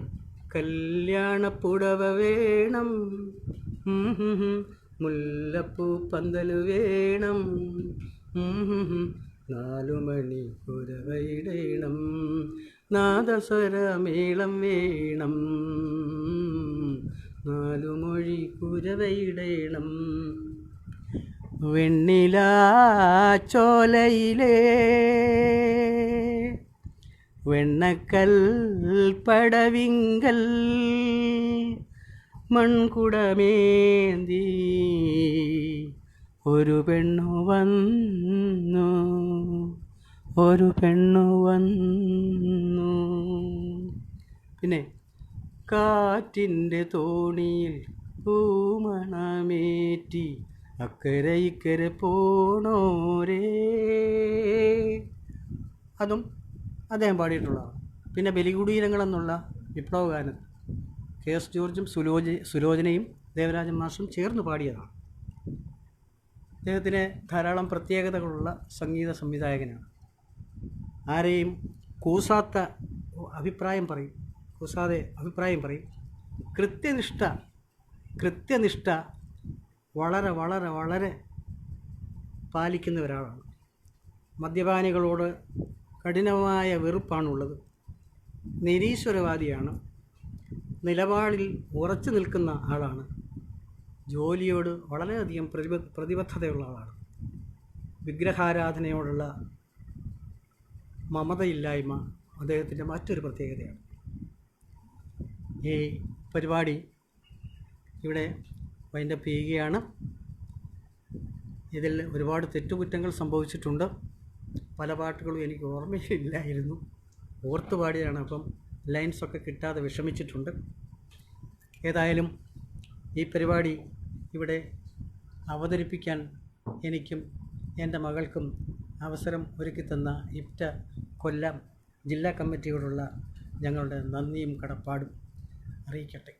കല്യാണപ്പുടവ വേണം, മുല്ലപ്പൂ പന്തൽ വേണം, 4 മണി കുരവയിടണം, നാദസ്വരമേളം വേണം, 4 മൊഴി കുരവയിടണം. വെണ്ണിലാച്ചോലയിലെ വെണ്ണക്കൽ പടവിങ്കൽ മൺകുടമേന്തി ഒരു പെണ്ണു വന്നു, ഒരു പെണ്ണു വന്നു. പിന്നെ കാറ്റിൻ്റെ തോണിയിൽ പൂമണമേറ്റി അക്കരെ ഇക്കരെ പോണോരേ, അതും അദ്ദേഹം പാടിയിട്ടുള്ളതാണ്. പിന്നെ ബലികുടീരങ്ങൾ എന്നുള്ള വിപ്ലവഗാനം KS ജോർജും സുലോചനയും ദേവരാജൻ മാഷും ചേർന്ന് പാടിയതാണ്. അദ്ദേഹത്തിന് ധാരാളം പ്രത്യേകതകളുള്ള സംഗീത സംവിധായകനാണ്. ആരെയും കൂസാതെ അഭിപ്രായം പറയും. കൃത്യനിഷ്ഠ വളരെ വളരെ വളരെ പാലിക്കുന്ന ഒരാളാണ്. മദ്യപാനികളോട് കഠിനമായ വെറുപ്പാണുള്ളത്. നിരീശ്വരവാദിയാണ്. നിലപാടിൽ ഉറച്ചു നിൽക്കുന്ന ആളാണ്. ജോലിയോട് വളരെയധികം പ്രതിബദ്ധതയുള്ള ആളാണ്. വിഗ്രഹാരാധനയോടുള്ള മമതയില്ലായ്മ അദ്ദേഹത്തിൻ്റെ മറ്റൊരു പ്രത്യേകതയാണ്. ഈ പരിപാടി ഇവിടെ വൈൻഡപ്പ് ചെയ്യുകയാണ്. ഇതിൽ ഒരുപാട് തെറ്റുകുറ്റങ്ങൾ സംഭവിച്ചിട്ടുണ്ട്. പല പാട്ടുകളും എനിക്ക് ഓർമ്മയില്ലായിരുന്നു, ഓർത്ത് പാടിയാണ്. അപ്പം ലൈൻസൊക്കെ കിട്ടാതെ വിഷമിച്ചിട്ടുണ്ട്. ഏതായാലും ഈ പരിപാടി ഇവിടെ അവതരിപ്പിക്കാൻ എനിക്കും എൻ്റെ മകൾക്കും അവസരം ഒരുക്കിത്തന്ന ഇപ്റ്റ കൊല്ലം ജില്ലാ കമ്മിറ്റിയോടുള്ള ഞങ്ങളുടെ നന്ദിയും കടപ്പാടും അറിയിക്കട്ടെ.